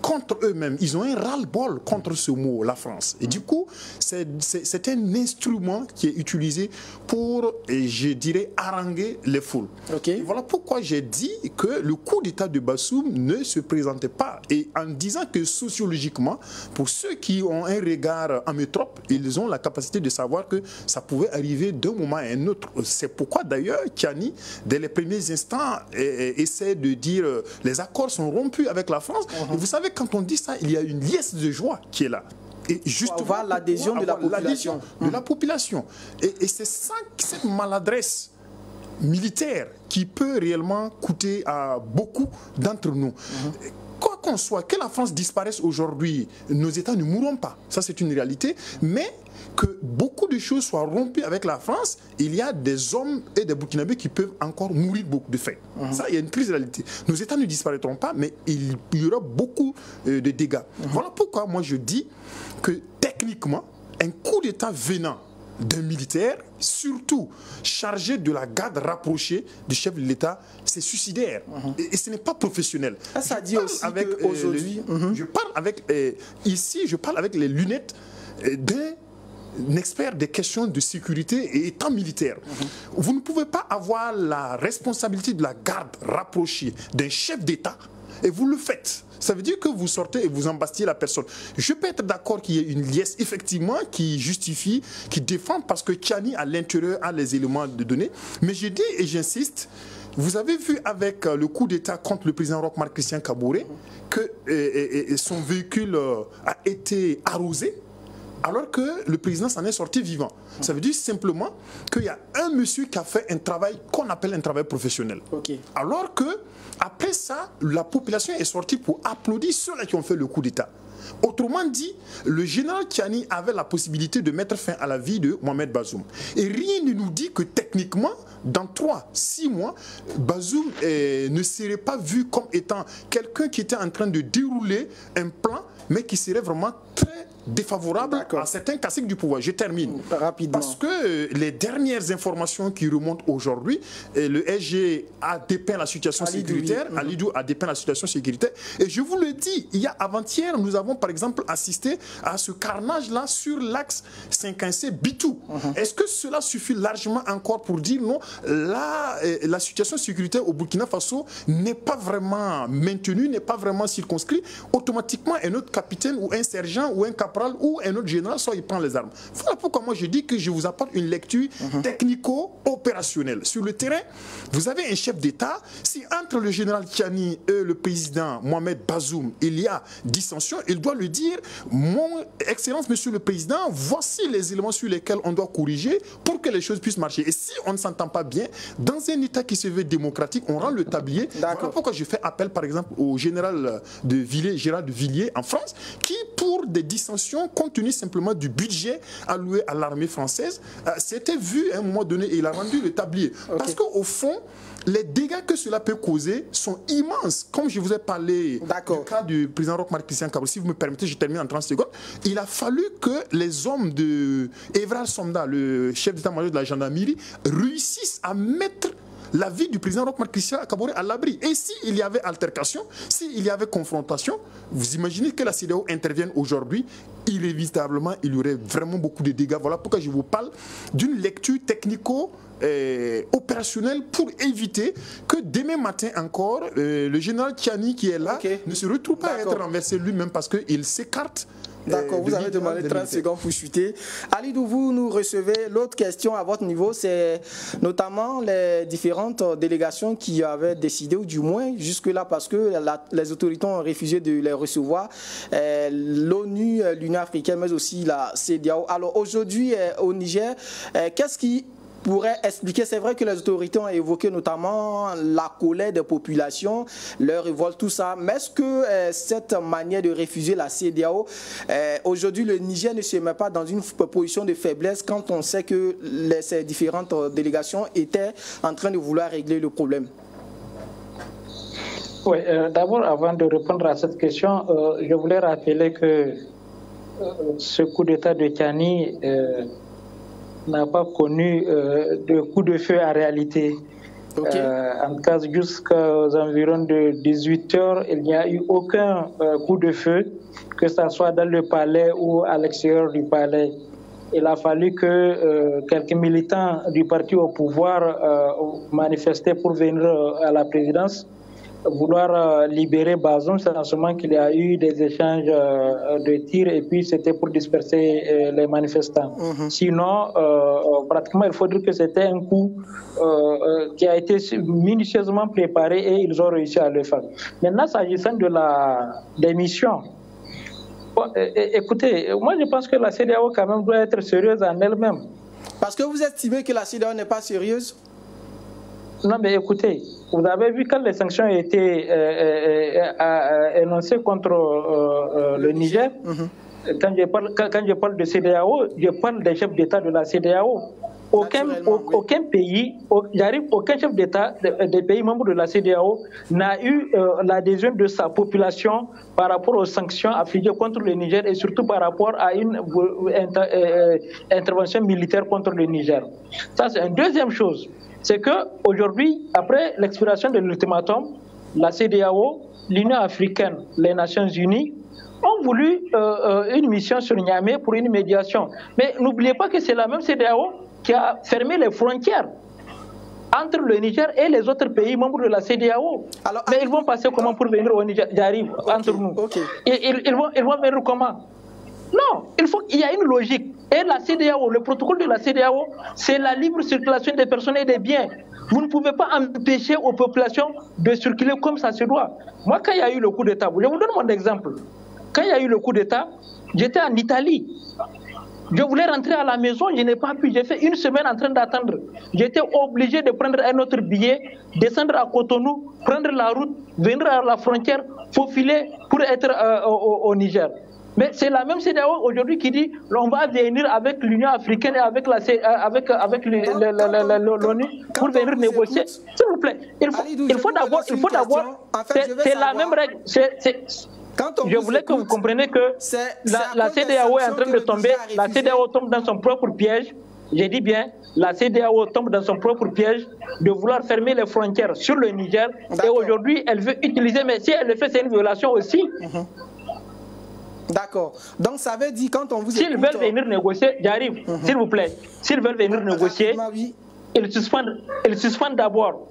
contre eux-mêmes. Ils ont un ras-le-bol contre ce mot, la France. Et du coup, c'est un instrument qui est utilisé pour, je dirais, haranguer les foules. Okay. Et voilà pourquoi j'ai dit que le coup d'État de Bazoum ne se présentait pas. Et en disant que sociologiquement, pour ceux qui ont un regard en métrope, ils ont la capacité de savoir que ça pouvait arriver d'un moment à un autre. C'est pourquoi d'ailleurs, Tchani, dès les premiers instants, essaie de dire les accords sont rompus avec la France. Et vous savez, quand on dit ça, il y a une liesse de joie qui est là. Et justement, avoir l'adhésion de la population. Et c'est ça, cette maladresse militaire qui peut réellement coûter à beaucoup d'entre nous. Quoi qu'on soit, que la France disparaisse aujourd'hui, nos États ne mourront pas. Ça, c'est une réalité. Mais que beaucoup de choses soient rompues avec la France, il y a des hommes et des Burkinabés qui peuvent encore mourir beaucoup de faim. Ça, il y a une crise de réalité. Nos États ne disparaîtront pas, mais il y aura beaucoup de dégâts. Voilà pourquoi moi je dis que techniquement, un coup d'État venant d'un militaire, surtout chargé de la garde rapprochée du chef de l'État, c'est suicidaire. Et ce n'est pas professionnel. Ça dit aussi qu'aujourd'hui... Je parle avec... ici, je parle avec les lunettes d'un expert des questions de sécurité et état militaire. Vous ne pouvez pas avoir la responsabilité de la garde rapprochée d'un chef d'État et vous le faites. Ça veut dire que vous sortez et vous embastillez la personne. Je peux être d'accord qu'il y ait une liesse, effectivement, qui justifie, qui défend, parce que Tchani, à l'intérieur, a les éléments de données. Mais je dis et j'insiste, Vous avez vu avec le coup d'État contre le président Roch Marc Christian Kaboré que son véhicule a été arrosé, alors que le président s'en est sorti vivant. Ça veut dire simplement qu'il y a un monsieur qui a fait un travail qu'on appelle un travail professionnel. Alors que, après ça, la population est sortie pour applaudir ceux-là qui ont fait le coup d'État. Autrement dit, le général Tchiani avait la possibilité de mettre fin à la vie de Mohamed Bazoum. Et rien ne nous dit que techniquement, dans 3-6 mois, Bazoum ne serait pas vu comme étant quelqu'un qui était en train de dérouler un plan, mais qui serait vraiment très défavorable à certains classiques du pouvoir. Je termine. Rapidement. Parce que les dernières informations qui remontent aujourd'hui, le SG a dépeint la situation sécuritaire, Alidou a dépeint la situation sécuritaire, et je vous le dis, il y a avant-hier, nous avons par exemple assisté à ce carnage-là sur l'axe 51C Bitou. Est-ce que cela suffit largement encore pour dire non, la situation sécuritaire au Burkina Faso n'est pas vraiment maintenue, n'est pas vraiment circonscrite? Automatiquement, un autre capitaine ou un sergent ou un capitaine ou un autre général, soit il prend les armes. Voilà pourquoi moi je dis que je vous apporte une lecture technico-opérationnelle. Sur le terrain, vous avez un chef d'État. Si entre le général Tchiani et le président Mohamed Bazoum, il y a dissension, il doit lui dire: mon Excellence, Monsieur le Président, voici les éléments sur lesquels on doit corriger pour que les choses puissent marcher. Et si on ne s'entend pas bien, dans un État qui se veut démocratique, on rend le tablier. Voilà pourquoi je fais appel, par exemple, au général de Villiers, Gérard de Villiers, en France, qui, pour des dissensions, compte tenu simplement du budget alloué à l'armée française, c'était vu à un moment donné et il a rendu le tablier. Parce qu'au fond, les dégâts que cela peut causer sont immenses. Comme je vous ai parlé du cas du président Roch Marc Christian Kaboré, si vous me permettez, je termine en 30 secondes. Il a fallu que les hommes de Evra Somda, le chef d'état-major de la gendarmerie, réussissent à mettre la vie du président Roch Marc Christian Kaboré à l'abri. Et s'il y avait altercation, s'il y avait confrontation, vous imaginez que la CEDEAO intervienne aujourd'hui, inévitablement, il y aurait vraiment beaucoup de dégâts. Voilà pourquoi je vous parle d'une lecture technico-opérationnelle pour éviter que demain matin encore, le général Tchiani qui est là ne se retrouve pas à être renversé lui-même parce qu'il s'écarte. D'accord, vous avez demandé 30 secondes pour chuter. Alidou, vous nous recevez. L'autre question à votre niveau, c'est notamment les différentes délégations qui avaient décidé, ou du moins jusque-là, parce que les autorités ont refusé de les recevoir, l'ONU, l'Union africaine, mais aussi la CEDEAO. Alors aujourd'hui, au Niger, qu'est-ce qui pourrait expliquer? C'est vrai que les autorités ont évoqué notamment la colère des populations, leur révolte, tout ça. Mais est-ce que cette manière de refuser la CEDEAO, aujourd'hui le Niger ne se met pas dans une position de faiblesse quand on sait que ces différentes délégations étaient en train de vouloir régler le problème? Oui, d'abord, avant de répondre à cette question, je voulais rappeler que ce coup d'État de Tchiani n'a pas connu de coup de feu en réalité. En tout cas, jusqu'aux environs de 18 h, il n'y a eu aucun coup de feu, que ce soit dans le palais ou à l'extérieur du palais. Il a fallu que quelques militants du parti au pouvoir manifestaient pour venir à la présidence, vouloir libérer Bazoum. C'est en ce moment qu'il y a eu des échanges de tirs et puis c'était pour disperser les manifestants. Sinon, pratiquement, il faut dire que c'était un coup qui a été minutieusement préparé et ils ont réussi à le faire. Maintenant, s'agissant des missions, écoutez, moi je pense que la CEDEAO quand même doit être sérieuse en elle-même. Parce que vous estimez que la CEDEAO n'est pas sérieuse? Non, mais écoutez, vous avez vu quand les sanctions ont été énoncées contre le Niger, quand je parle de CEDEAO, je parle des chefs d'État de la CEDEAO. Aucun pays, aucun chef d'État des pays membres de la CEDEAO n'a eu l'adhésion de sa population par rapport aux sanctions affligées contre le Niger et surtout par rapport à une intervention militaire contre le Niger. Ça, c'est une deuxième chose. C'est qu'aujourd'hui, après l'expiration de l'ultimatum, la CEDEAO, l'Union africaine, les Nations unies ont voulu une mission sur Niamey pour une médiation. Mais n'oubliez pas que c'est la même CEDEAO qui a fermé les frontières entre le Niger et les autres pays membres de la CEDEAO. Alors, mais ils vont passer comment pour venir au Niger? J'arrive entre nous. Et ils vont venir comment? Non, il y a une logique. Et la CEDEAO, le protocole de la CEDEAO, c'est la libre circulation des personnes et des biens. Vous ne pouvez pas empêcher aux populations de circuler comme ça se doit. Moi, quand il y a eu le coup d'État, je vous donne mon exemple. Quand il y a eu le coup d'État, j'étais en Italie. Je voulais rentrer à la maison, je n'ai pas pu. J'ai fait une semaine en train d'attendre. J'étais obligé de prendre un autre billet, descendre à Cotonou, prendre la route, venir à la frontière, faufiler pour être au Niger. Mais c'est la même CEDEAO aujourd'hui qui dit on va venir avec l'Union africaine et avec l'ONU pour venir négocier. S'il vous plaît, il faut d'abord. C'est la même règle. Je voulais que vous compreniez que la CEDEAO est en train de tomber. La CEDEAO tombe dans son propre piège. J'ai dit bien, la CEDEAO tombe dans son propre piège de vouloir fermer les frontières sur le Niger. Et aujourd'hui, elle veut utiliser, mais si elle le fait, c'est une violation aussi. D'accord. Donc ça veut dire quand on vous écoute... S'ils veulent venir négocier, j'arrive, s'il vous plaît. S'ils veulent venir négocier, ils suspendent d'abord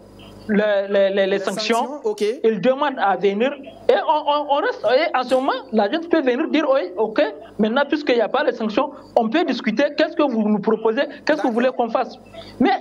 les sanctions. Okay. Ils demandent à venir. Et on reste, et en ce moment, la gente peut venir dire oui, ok, maintenant puisqu'il n'y a pas les sanctions, on peut discuter, qu'est-ce que vous nous proposez, qu'est-ce que vous voulez qu'on fasse. Mais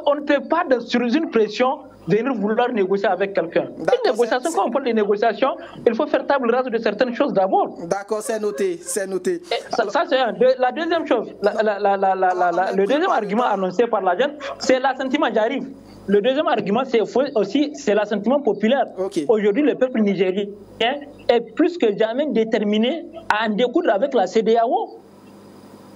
on ne peut pas, sur une pression, venir vouloir négocier avec quelqu'un. Une négociation, quand on parle de négociation, il faut faire table rase de certaines choses d'abord. D'accord, c'est noté, c'est noté. Ça c'est la deuxième chose. Le deuxième argument annoncé par la gente, c'est l'assentiment, j'arrive. Le deuxième argument, c'est l'assentiment populaire. Okay. Aujourd'hui, le peuple nigérien est plus que jamais déterminé à en découdre avec la CEDEAO.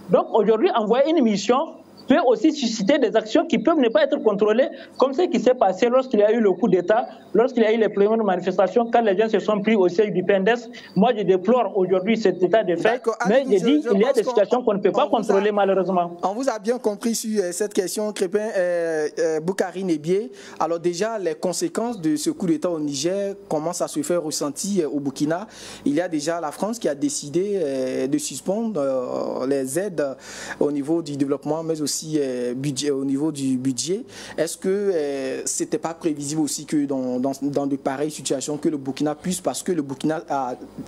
Donc aujourd'hui, envoyer une mission peut aussi susciter des actions qui peuvent ne pas être contrôlées, comme ce qui s'est passé lorsqu'il y a eu le coup d'État, lorsqu'il y a eu les premières manifestations, quand les gens se sont pris au siège du PNDES. Moi, je déplore aujourd'hui cet état de fait, mais je dis qu'il y a des situations qu'on ne peut pas contrôler malheureusement. On vous a bien compris sur cette question, Crépin Boukari Nebié. Alors déjà, les conséquences de ce coup d'État au Niger commencent à se faire ressentir au Burkina. Il y a déjà la France qui a décidé de suspendre les aides au niveau du développement, mais aussi au niveau du budget. Est-ce que ce n'était pas prévisible aussi que dans de pareilles situations que le Burkina puisse, parce que le Burkina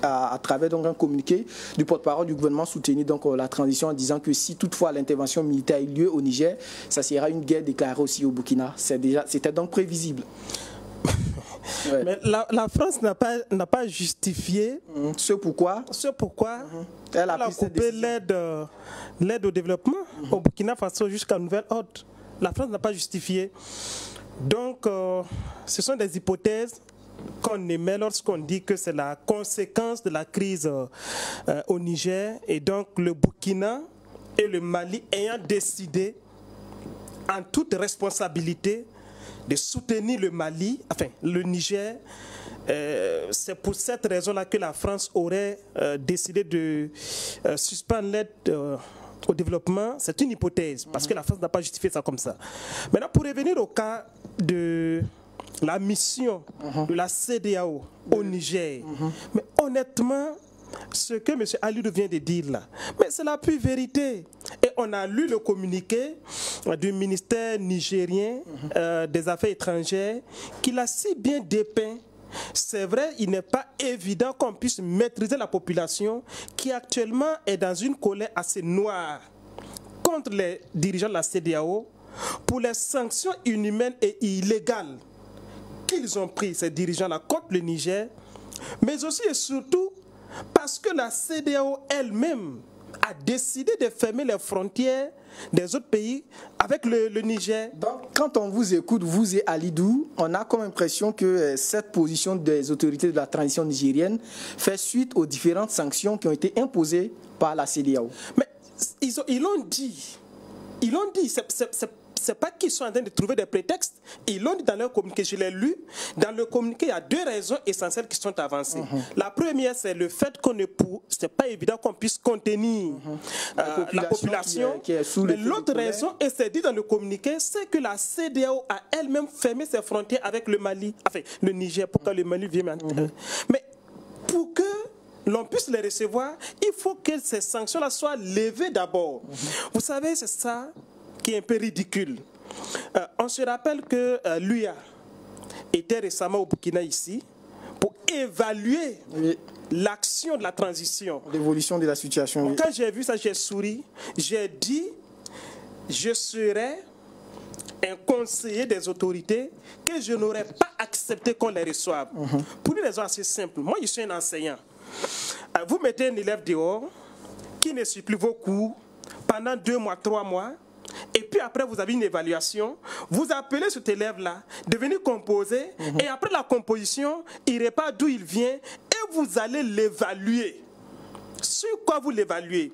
à travers donc un communiqué du porte-parole du gouvernement soutenu donc la transition en disant que si toutefois l'intervention militaire a eu lieu au Niger, ça sera une guerre déclarée aussi au Burkina. C'était donc prévisible. Ouais. Mais la France n'a pas justifié ce pourquoi elle a coupé l'aide au développement au Burkina Faso jusqu'à nouvel ordre. La France n'a pas justifié. Donc, ce sont des hypothèses qu'on émet lorsqu'on dit que c'est la conséquence de la crise au Niger. Et donc, le Burkina et le Mali ayant décidé en toute responsabilité de soutenir le Mali, enfin le Niger. C'est pour cette raison-là que la France aurait décidé de suspendre l'aide au développement. C'est une hypothèse, parce que la France n'a pas justifié ça comme ça. Maintenant, pour revenir au cas de la mission de la CEDEAO au Niger, mais honnêtement, ce que M. Alidou vient de dire là, mais c'est la pure vérité. Et on a lu le communiqué du ministère nigérien des Affaires étrangères qui l'a si bien dépeint. C'est vrai, il n'est pas évident qu'on puisse maîtriser la population qui actuellement est dans une colère assez noire contre les dirigeants de la CEDEAO pour les sanctions inhumaines et illégales qu'ils ont prises, ces dirigeants-là, contre le Niger, mais aussi et surtout parce que la CEDEAO elle-même a décidé de fermer les frontières des autres pays avec le Niger. Donc, quand on vous écoute, vous et Alidou, on a comme impression que cette position des autorités de la transition nigérienne fait suite aux différentes sanctions qui ont été imposées par la CEDEAO. Mais ils l'ont dit. Ils l'ont dit. C'est pas qu'ils sont en train de trouver des prétextes. Ils l'ont dit dans leur communiqué, je l'ai lu. Dans le communiqué, il y a deux raisons essentielles qui sont avancées. La première, c'est le fait qu'on ne peut, c'est pas évident qu'on puisse contenir la population. Qui est sous mais l'autre raison, et c'est dit dans le communiqué, c'est que la CEDEAO a elle-même fermé ses frontières avec le Mali, enfin le Niger, pour que le Mali vienne. Mais pour que l'on puisse les recevoir, il faut que ces sanctions-là soient levées d'abord. Vous savez, c'est ça qui est un peu ridicule. On se rappelle que l'UA était récemment au Burkina ici pour évaluer l'action de la transition. L'évolution de la situation. Quand j'ai vu ça, j'ai souri. J'ai dit, je serai un conseiller des autorités que je n'aurais pas accepté qu'on les reçoive. Pour une raison assez simple. Moi, je suis un enseignant. Vous mettez un élève dehors qui ne suit plus vos cours pendant 2 mois, 3 mois, et puis après vous avez une évaluation, vous appelez cet élève-là de venir composer, et après la composition, il répond d'où il vient, et vous allez l'évaluer. Sur quoi vous l'évaluez?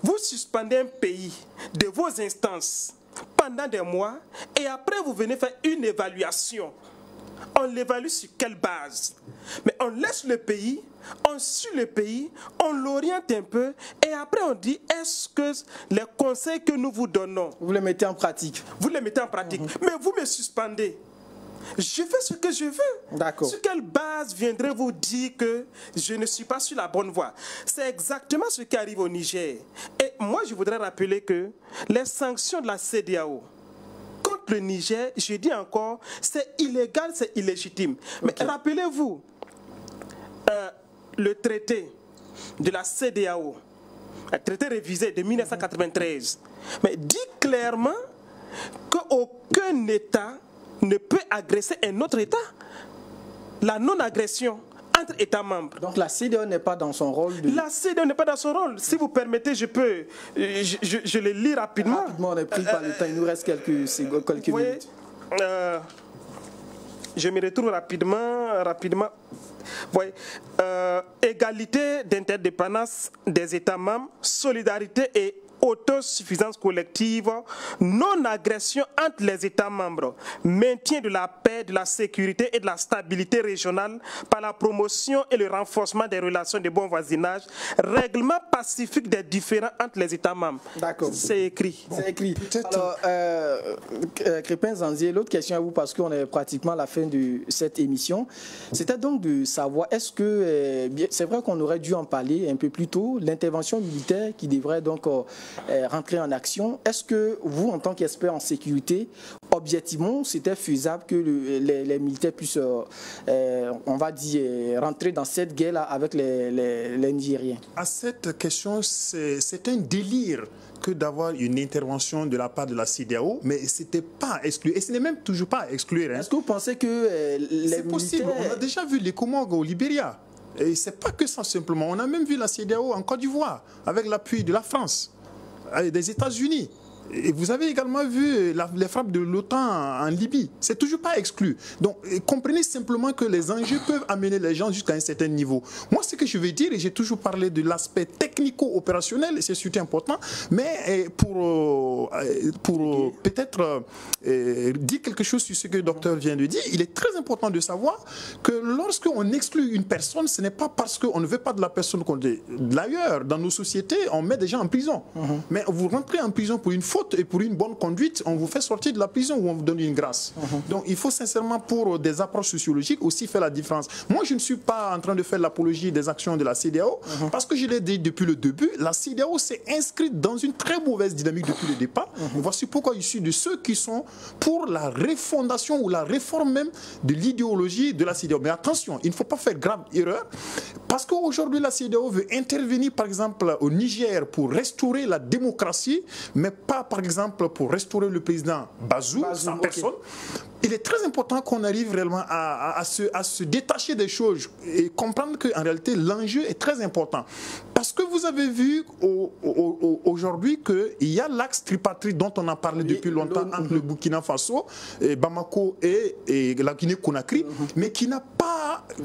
Vous suspendez un pays de vos instances pendant des mois, et après vous venez faire une évaluation. On l'évalue sur quelle base? Mais on laisse le pays, on suit le pays, on l'oriente un peu, et après on dit, est-ce que les conseils que nous vous donnons, vous les mettez en pratique? Vous les mettez en pratique. Mais vous me suspendez. Je fais ce que je veux. D'accord. Sur quelle base viendrez-vous dire que je ne suis pas sur la bonne voie? C'est exactement ce qui arrive au Niger. Et moi, je voudrais rappeler que les sanctions de la CEDEAO contre le Niger, je dis encore, c'est illégal, c'est illégitime. Mais rappelez-vous, le traité de la CEDEAO, le traité révisé de 1993, mais dit clairement qu'aucun État ne peut agresser un autre État. La non-agression entre États membres. Donc la CEDEAO n'est pas dans son rôle de... La CEDEAO n'est pas dans son rôle. Si vous permettez, je peux... Je le lis rapidement. Rapidement, on est pris par le temps. Il nous reste quelques minutes. Je me retrouve rapidement. Voyez, égalité d'interdépendance des États membres, solidarité et autosuffisance collective, non-agression entre les États membres, maintien de la paix, de la sécurité et de la stabilité régionale par la promotion et le renforcement des relations de bon voisinage, règlement pacifique des différends entre les États membres. D'accord. C'est écrit. C'est écrit. Alors, Crépin Zanzier, l'autre question à vous, parce qu'on est pratiquement à la fin de cette émission, c'était donc de savoir, est-ce que, c'est vrai qu'on aurait dû en parler un peu plus tôt, l'intervention militaire qui devrait donc rentrer en action. Est-ce que vous, en tant qu'expert en sécurité, objectivement, c'était faisable que les militaires puissent, on va dire, rentrer dans cette guerre-là avec les Nigériens? À cette question, c'est un délire que d'avoir une intervention de la part de la CEDEAO, mais ce n'était pas exclu. Et ce n'est même toujours pas exclu. Hein. Est-ce que vous pensez que les c'est possible. militaires... On a déjà vu les Comores au Libéria. Et ce n'est pas que ça simplement. On a même vu la CEDEAO en Côte d'Ivoire, avec l'appui de la France, des États-Unis. Et vous avez également vu les frappes de l'OTAN en Libye. C'est toujours pas exclu. Donc, comprenez simplement que les enjeux peuvent amener les gens jusqu'à un certain niveau. Moi, ce que je veux dire, et j'ai toujours parlé de l'aspect technico-opérationnel, et c'est surtout important, mais pour peut-être dire quelque chose sur ce que le docteur vient de dire, il est très important de savoir que lorsqu'on exclut une personne, ce n'est pas parce qu'on ne veut pas de la personne qu'on dit. D'ailleurs, dans nos sociétés, on met des gens en prison. Mais vous rentrez en prison pour une faute et pour une bonne conduite, on vous fait sortir de la prison ou on vous donne une grâce. Donc il faut sincèrement, pour des approches sociologiques, aussi faire la différence. Moi, je ne suis pas en train de faire l'apologie des actions de la CEDEAO, parce que je l'ai dit depuis le début, la CEDEAO s'est inscrite dans une très mauvaise dynamique depuis le départ. Voici pourquoi je suis de ceux qui sont pour la refondation ou la réforme même de l'idéologie de la CEDEAO. Mais attention, il ne faut pas faire grave erreur, parce qu'aujourd'hui la CEDEAO veut intervenir par exemple au Niger pour restaurer la démocratie, mais pas par exemple pour restaurer le président Bazoum, sa personne. Il est très important qu'on arrive réellement à se détacher des choses et comprendre qu'en réalité l'enjeu est très important. Parce que vous avez vu aujourd'hui qu'il y a l'axe tripartite dont on a parlé depuis longtemps entre le Burkina Faso, Bamako et la Guinée-Conakry, mais qui n'a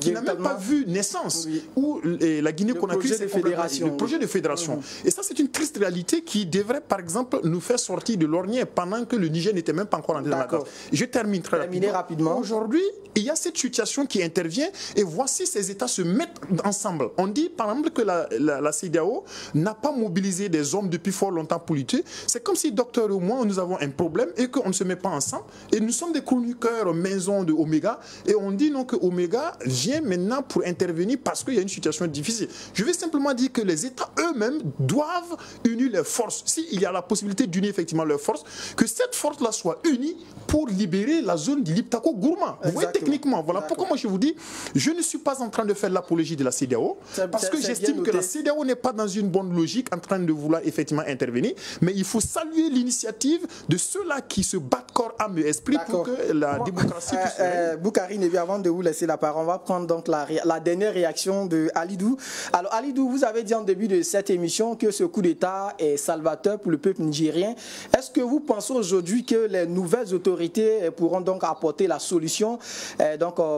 même pas vu naissance. Où la Guinée-Conakry, c'est le projet de fédération. Et ça, c'est une triste réalité qui devrait, par exemple, nous faire sortir de l'ornière pendant que le Niger n'était même pas encore entré dans la classe. Je termine très rapidement. Aujourd'hui, il y a cette situation qui intervient et voici ces États se mettent ensemble. On dit, par exemple, que la CEDEAO n'a pas mobilisé des hommes depuis fort longtemps pour lutter. C'est comme si, docteur, au moins, nous avons un problème et qu'on ne se met pas ensemble. Et nous sommes des chroniqueurs maison de Omega et on dit non que Omega vient maintenant pour intervenir parce qu'il y a une situation difficile. Je vais simplement dire que les États eux-mêmes doivent unir leurs forces. S'il y a la possibilité d'unir effectivement leurs forces, que cette force-là soit unie pour libérer la zone du Liptako-Gourma. Vous voyez techniquement, voilà pourquoi moi je vous dis, je ne suis pas en train de faire l'apologie de la CEDEAO, parce que j'estime que la CEDEAO n'est pas dans une bonne logique en train de vouloir effectivement intervenir, mais il faut saluer l'initiative de ceux-là qui se battent corps, âme et esprit pour que la démocratie puisse... Boukari Nebi, avant de vous laisser la parole, on va prendre donc la dernière réaction de Alidou. Alors Alidou, vous avez dit en début de cette émission que ce coup d'État est salvateur pour le peuple nigérien. Est-ce que vous pensez aujourd'hui que les nouvelles autorités pourront donc apporter la solution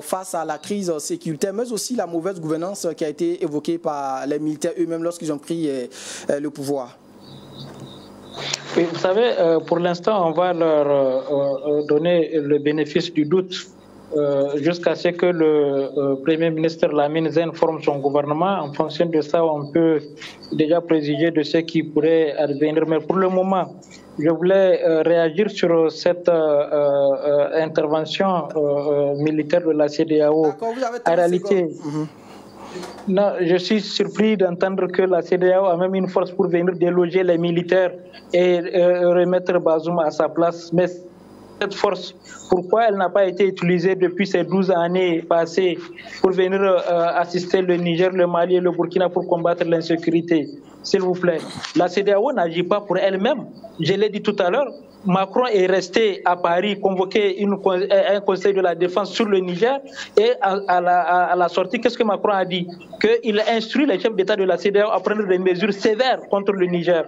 face à la crise sécuritaire, mais aussi la mauvaise gouvernance qui a été évoquée par les militaires eux-mêmes lorsqu'ils ont pris le pouvoir? Oui, vous savez, pour l'instant, on va leur donner le bénéfice du doute jusqu'à ce que le Premier ministre Lamine Zen forme son gouvernement. En fonction de ça, on peut déjà préjuger de ce qui pourrait advenir. Mais pour le moment, je voulais réagir sur cette intervention militaire de la CEDEAO. En réalité, non, je suis surpris d'entendre que la CEDEAO a même une force pour venir déloger les militaires et remettre Bazoum à sa place. Mais cette force, pourquoi elle n'a pas été utilisée depuis ces 12 années passées pour venir assister le Niger, le Mali et le Burkina pour combattre l'insécurité? S'il vous plaît. La CEDEAO n'agit pas pour elle-même. Je l'ai dit tout à l'heure. Macron est resté à Paris, convoqué un conseil de la défense sur le Niger et à la sortie, qu'est-ce que Macron a dit? Qu'il a instruit les chefs d'État de la CEDEAO à prendre des mesures sévères contre le Niger.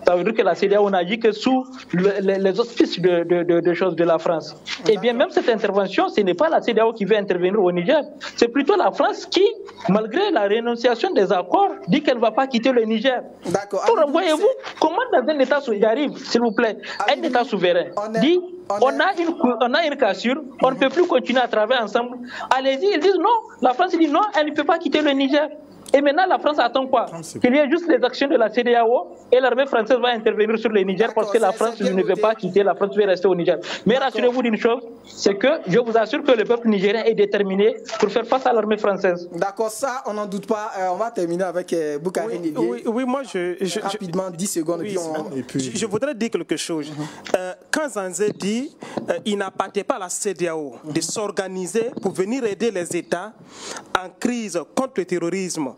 Ça veut dire que la CEDEAO n'agit que sous les auspices de choses de la France. Et bien même cette intervention, ce n'est pas la CEDEAO qui veut intervenir au Niger, c'est plutôt la France qui, malgré la rénonciation des accords, dit qu'elle ne va pas quitter le Niger. D'accord. Voyez-vous, comment dans un État, j'arrive, s'il vous plaît, un État souverain dit on a une cassure, on ne peut plus continuer à travailler ensemble. Allez-y, ils disent non. La France dit non, elle ne peut pas quitter le Niger. Et maintenant, la France attend quoi? Qu'il y ait juste les actions de la CEDEAO et l'armée française va intervenir sur le Niger parce que la France ne veut pas quitter, la France veut rester au Niger. Mais rassurez-vous d'une chose, c'est que je vous assure que le peuple nigérien est déterminé pour faire face à l'armée française. D'accord, ça, on n'en doute pas. On va terminer avec Boukari Nebi. Oui, moi, rapidement, 10 secondes. Je voudrais dire quelque chose. Quand Zanzé dit il n'appartient pas à la CEDEAO de s'organiser pour venir aider les États en crise contre le terrorisme,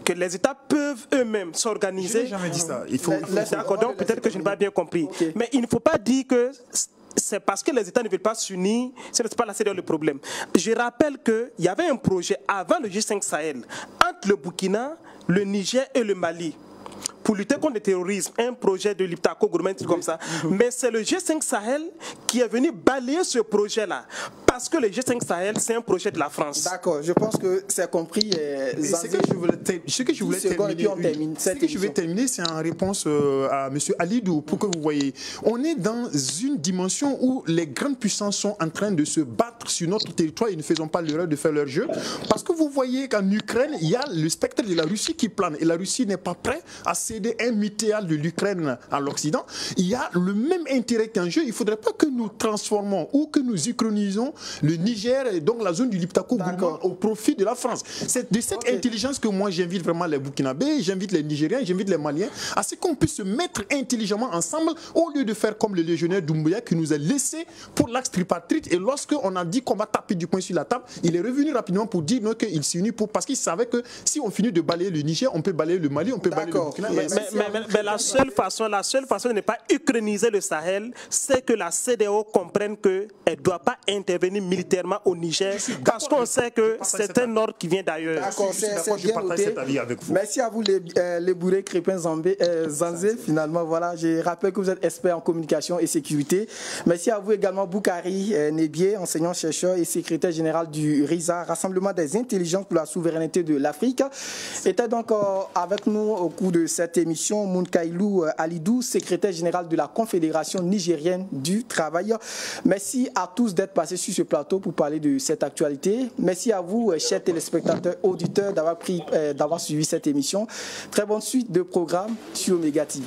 que les États peuvent eux-mêmes s'organiser. Je n'ai jamais dit ça. D'accord, donc peut-être que je n'ai pas bien compris. Okay. Mais il ne faut pas dire que c'est parce que les États ne veulent pas s'unir, ce n'est pas la CEDEAO le problème. Je rappelle qu'il y avait un projet avant le G5 Sahel entre le Burkina, le Niger et le Mali pour lutter contre le terrorisme, un projet de Liptako-Gourma, comme ça. Mais c'est le G5 Sahel qui est venu balayer ce projet-là. Parce que le G5 Sahel, c'est un projet de la France. D'accord, je pense que c'est compris. Ce que je voulais terminer, c'est en réponse à M. Alidou, pour que vous voyez. On est dans une dimension où les grandes puissances sont en train de se battre sur notre territoire et ne faisons pas l'erreur de faire leur jeu. Parce que vous voyez qu'en Ukraine, il y a le spectre de la Russie qui plane. Et la Russie n'est pas prête à céder un mutuel de l'Ukraine à l'Occident. Il y a le même intérêt qu'en jeu. Il ne faudrait pas que nous transformons ou que nous uchronisons le Niger et donc la zone du Liptako-Gourma au profit de la France. C'est de cette intelligence que moi j'invite vraiment les Burkinabés, j'invite les Nigériens, j'invite les Maliens à ce qu'on puisse se mettre intelligemment ensemble au lieu de faire comme le légionnaire Doumbouya qui nous a laissé pour l'axe tripartite et lorsqu'on a dit qu'on va taper du poing sur la table, il est revenu rapidement pour dire qu'il s'unit parce qu'il savait que si on finit de balayer le Niger, on peut balayer le Mali, on peut balayer le Burkina. Mais la seule façon de ne pas ukrainiser le Sahel, c'est que la CEDEAO comprenne qu'elle ne doit pas intervenir militairement au Niger, parce qu'on sait que c'est un ordre qui vient d'ailleurs. D'accord, c'est bien noté. Merci à vous les bourrés Crépin Zanzé. Finalement, voilà, je rappelle que vous êtes expert en communication et sécurité. Merci à vous également Boukari Nebi, enseignant-chercheur et secrétaire général du RISA, Rassemblement des intelligences pour la souveraineté de l'Afrique. Était donc avec nous au cours de cette émission Mounkailou Alidou, secrétaire général de la Confédération nigérienne du travail. Merci à tous d'être passés sur ce plateau pour parler de cette actualité. Merci à vous, chers téléspectateurs, auditeurs, d'avoir suivi cette émission. Très bonne suite de programme sur Omega TV.